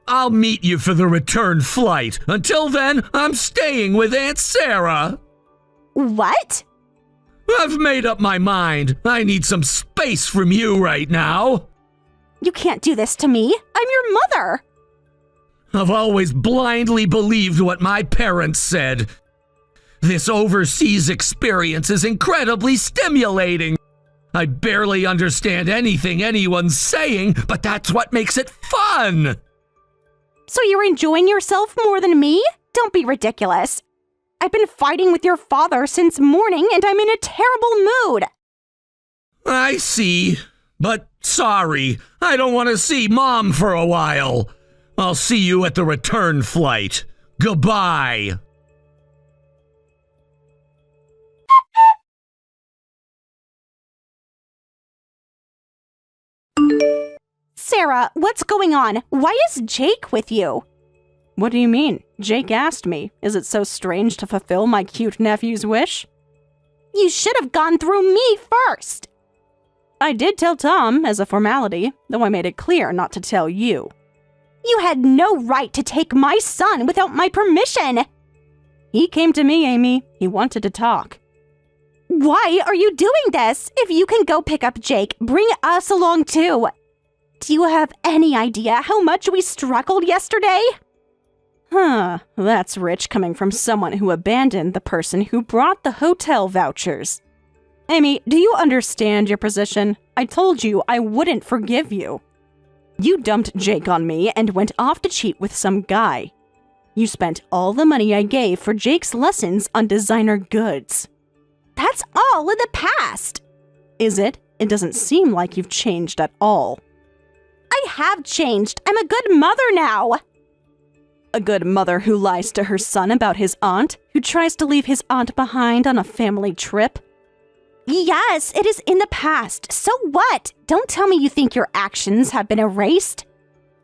G: I'll meet you for the return flight. Until then, I'm staying with Aunt Sarah.
E: What?
G: I've made up my mind. I need some space from you right now.
E: You can't do this to me. I'm your mother.
G: I've always blindly believed what my parents said. This overseas experience is incredibly stimulating. I barely understand anything anyone's saying, but that's what makes it fun.
E: So you're enjoying yourself more than me? Don't be ridiculous. I've been fighting with your father since morning and I'm in a terrible mood.
G: I see. But sorry, I don't want to see Mom for a while. I'll see you at the return flight. Goodbye.
E: Sarah, what's going on? Why is Jake with you?
F: What do you mean? Jake asked me. Is it so strange to fulfill my cute nephew's wish?
E: You should have gone through me first.
F: I did tell Tom as a formality, though I made it clear not to tell you.
E: You had no right to take my son without my permission.
F: He came to me, Amy. He wanted to talk.
E: Why are you doing this? If you can go pick up Jake, bring us along too. Do you have any idea how much we struggled yesterday?
F: That's rich coming from someone who abandoned the person who brought the hotel vouchers. Amy, do you understand your position? I told you I wouldn't forgive you. You dumped Jake on me and went off to cheat with some guy. You spent all the money I gave for Jake's lessons on designer goods.
E: That's all in the past.
F: Is it? It doesn't seem like you've changed at all.
E: I have changed. I'm a good mother now.
F: A good mother who lies to her son about his aunt, who tries to leave his aunt behind on a family trip.
E: Yes, it is in the past. So what? Don't tell me you think your actions have been erased.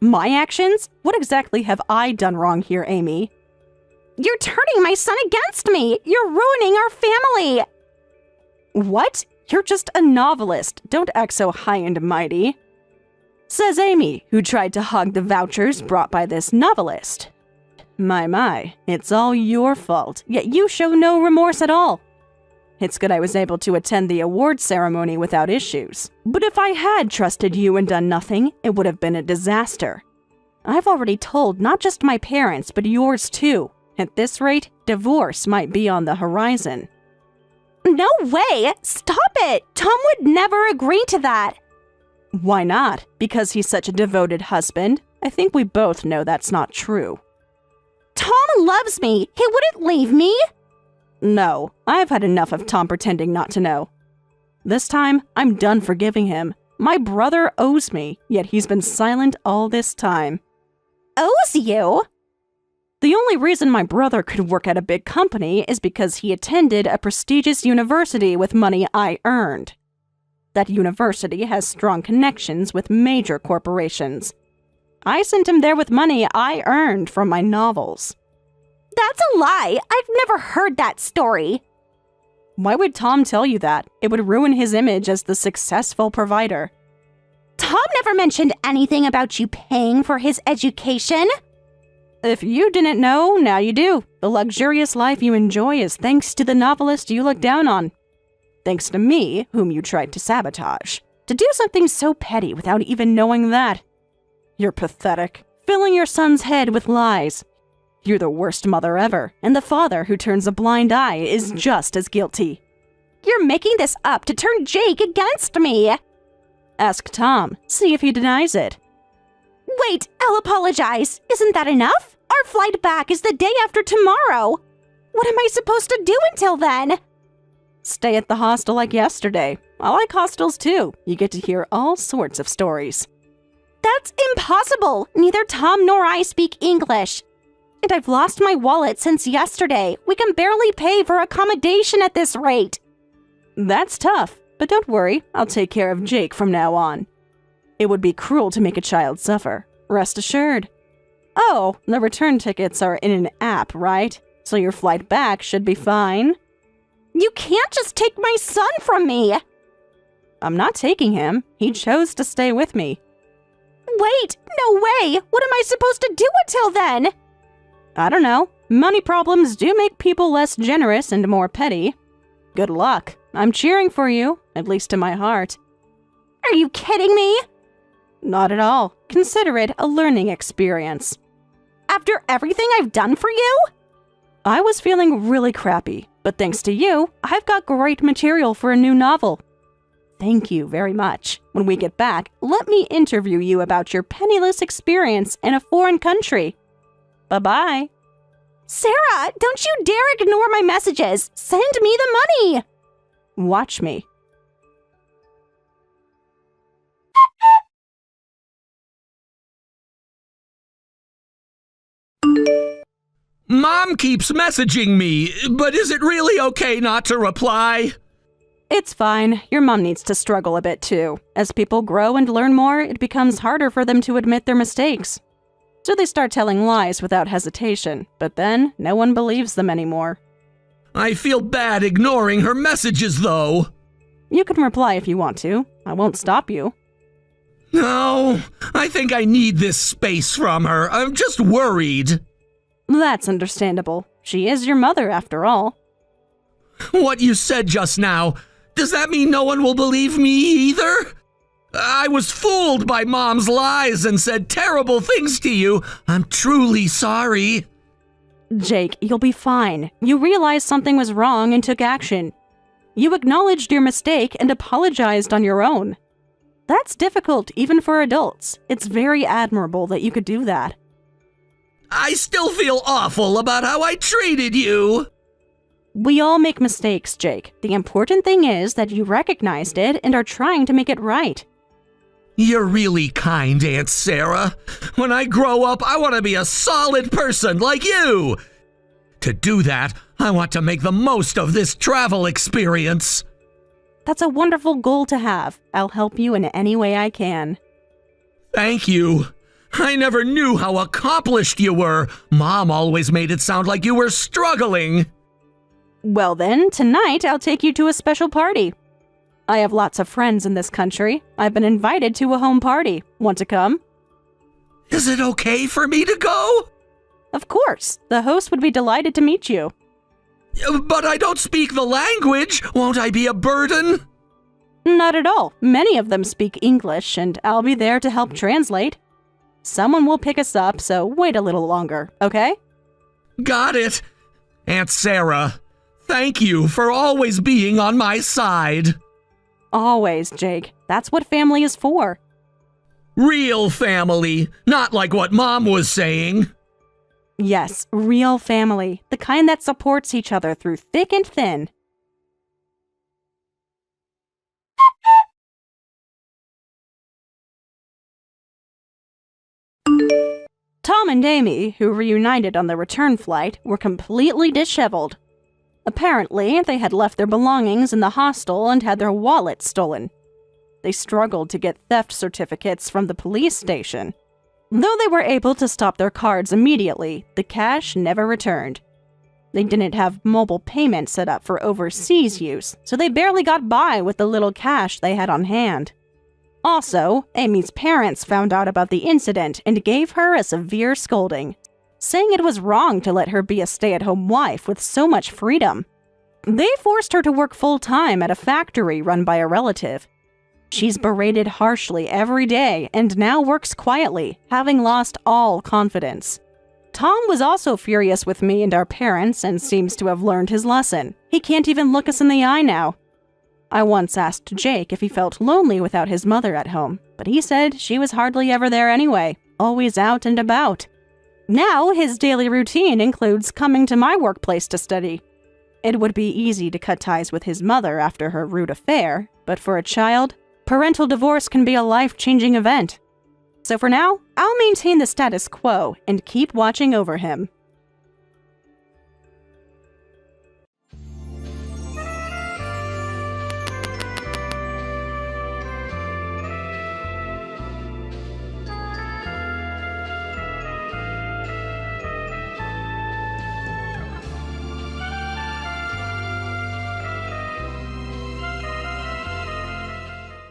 F: My actions? What exactly have I done wrong here, Amy?
E: You're turning my son against me. You're ruining our family.
F: What? You're just a novelist. Don't act so high and mighty. Says Amy, who tried to hog the vouchers brought by this novelist. My, it's all your fault, yet you show no remorse at all. It's good I was able to attend the award ceremony without issues. But if I had trusted you and done nothing, it would have been a disaster. I've already told not just my parents, but yours too. At this rate, divorce might be on the horizon.
E: No way! Stop it! Tom would never agree to that.
F: Why not? Because he's such a devoted husband? I think we both know that's not true.
E: Tom loves me. He wouldn't leave me.
F: No, I've had enough of Tom pretending not to know. This time, I'm done forgiving him. My brother owes me, yet he's been silent all this time.
E: Owes you?
F: The only reason my brother could work at a big company is because he attended a prestigious university with money I earned. That university has strong connections with major corporations. I sent him there with money I earned from my novels.
E: That's a lie. I've never heard that story.
F: Why would Tom tell you that? It would ruin his image as the successful provider.
E: Tom never mentioned anything about you paying for his education.
F: If you didn't know, now you do. The luxurious life you enjoy is thanks to the novelist you look down on. Thanks to me, whom you tried to sabotage. To do something so petty without even knowing that. You're pathetic, filling your son's head with lies. You're the worst mother ever, and the father who turns a blind eye is just as guilty.
E: You're making this up to turn Jake against me.
F: Ask Tom, see if he denies it.
E: Wait, I'll apologize. Isn't that enough? Our flight back is the day after tomorrow. What am I supposed to do until then?
F: Stay at the hostel like yesterday. I like hostels too. You get to hear all sorts of stories.
E: That's impossible. Neither Tom nor I speak English. And I've lost my wallet since yesterday. We can barely pay for accommodation at this rate.
F: That's tough, but don't worry. I'll take care of Jake from now on. It would be cruel to make a child suffer. Rest assured. Oh, the return tickets are in an app, right? So your flight back should be fine.
E: You can't just take my son from me.
F: I'm not taking him. He chose to stay with me.
E: Wait, no way. What am I supposed to do until then?
F: I don't know. Money problems do make people less generous and more petty. Good luck. I'm cheering for you, at least in my heart.
E: Are you kidding me?
F: Not at all. Consider it a learning experience.
E: After everything I've done for you?
F: I was feeling really crappy, but thanks to you, I've got great material for a new novel. Thank you very much. When we get back, let me interview you about your penniless experience in a foreign country. Bye-bye.
E: Sarah, don't you dare ignore my messages. Send me the money.
F: Watch me.
G: Mom keeps messaging me, but is it really okay not to reply?
F: It's fine. Your mom needs to struggle a bit too. As people grow and learn more, it becomes harder for them to admit their mistakes. So they start telling lies without hesitation, but then no one believes them anymore.
G: I feel bad ignoring her messages, though.
F: You can reply if you want to. I won't stop you.
G: No, I think I need this space from her. I'm just worried.
F: That's understandable. She is your mother, after all.
G: What you said just now, does that mean no one will believe me either? I was fooled by Mom's lies and said terrible things to you. I'm truly sorry.
F: Jake, you'll be fine. You realized something was wrong and took action. You acknowledged your mistake and apologized on your own. That's difficult even for adults. It's very admirable that you could do that.
G: I still feel awful about how I treated you.
F: We all make mistakes, Jake. The important thing is that you recognized it and are trying to make it right.
G: You're really kind, Aunt Sarah. When I grow up, I want to be a solid person like you. To do that, I want to make the most of this travel experience.
F: That's a wonderful goal to have. I'll help you in any way I can.
G: Thank you. I never knew how accomplished you were. Mom always made it sound like you were struggling.
F: Well then, tonight I'll take you to a special party. I have lots of friends in this country. I've been invited to a home party. Want to come?
G: Is it okay for me to go?
F: Of course. The host would be delighted to meet you.
G: But I don't speak the language. Won't I be a burden?
F: Not at all. Many of them speak English, and I'll be there to help translate. Someone will pick us up, so wait a little longer, okay?
G: Got it. Aunt Sarah, thank you for always being on my side.
F: Always, Jake. That's what family is for.
G: Real family, not like what Mom was saying.
F: Yes, real family. The kind that supports each other through thick and thin. Tom and Amy, who reunited on the return flight, were completely disheveled. Apparently, they had left their belongings in the hostel and had their wallets stolen. They struggled to get theft certificates from the police station. Though they were able to stop their cards immediately, the cash never returned. They didn't have mobile payment set up for overseas use, so they barely got by with the little cash they had on hand. Also, Amy's parents found out about the incident and gave her a severe scolding, saying it was wrong to let her be a stay-at-home wife with so much freedom. They forced her to work full-time at a factory run by a relative. She's berated harshly every day and now works quietly, having lost all confidence. Tom was also furious with me and our parents and seems to have learned his lesson. He can't even look us in the eye now. I once asked Jake if he felt lonely without his mother at home, but he said she was hardly ever there anyway, always out and about. Now his daily routine includes coming to my workplace to study. It would be easy to cut ties with his mother after her rude affair, but for a child, parental divorce can be a life-changing event. So for now, I'll maintain the status quo and keep watching over him.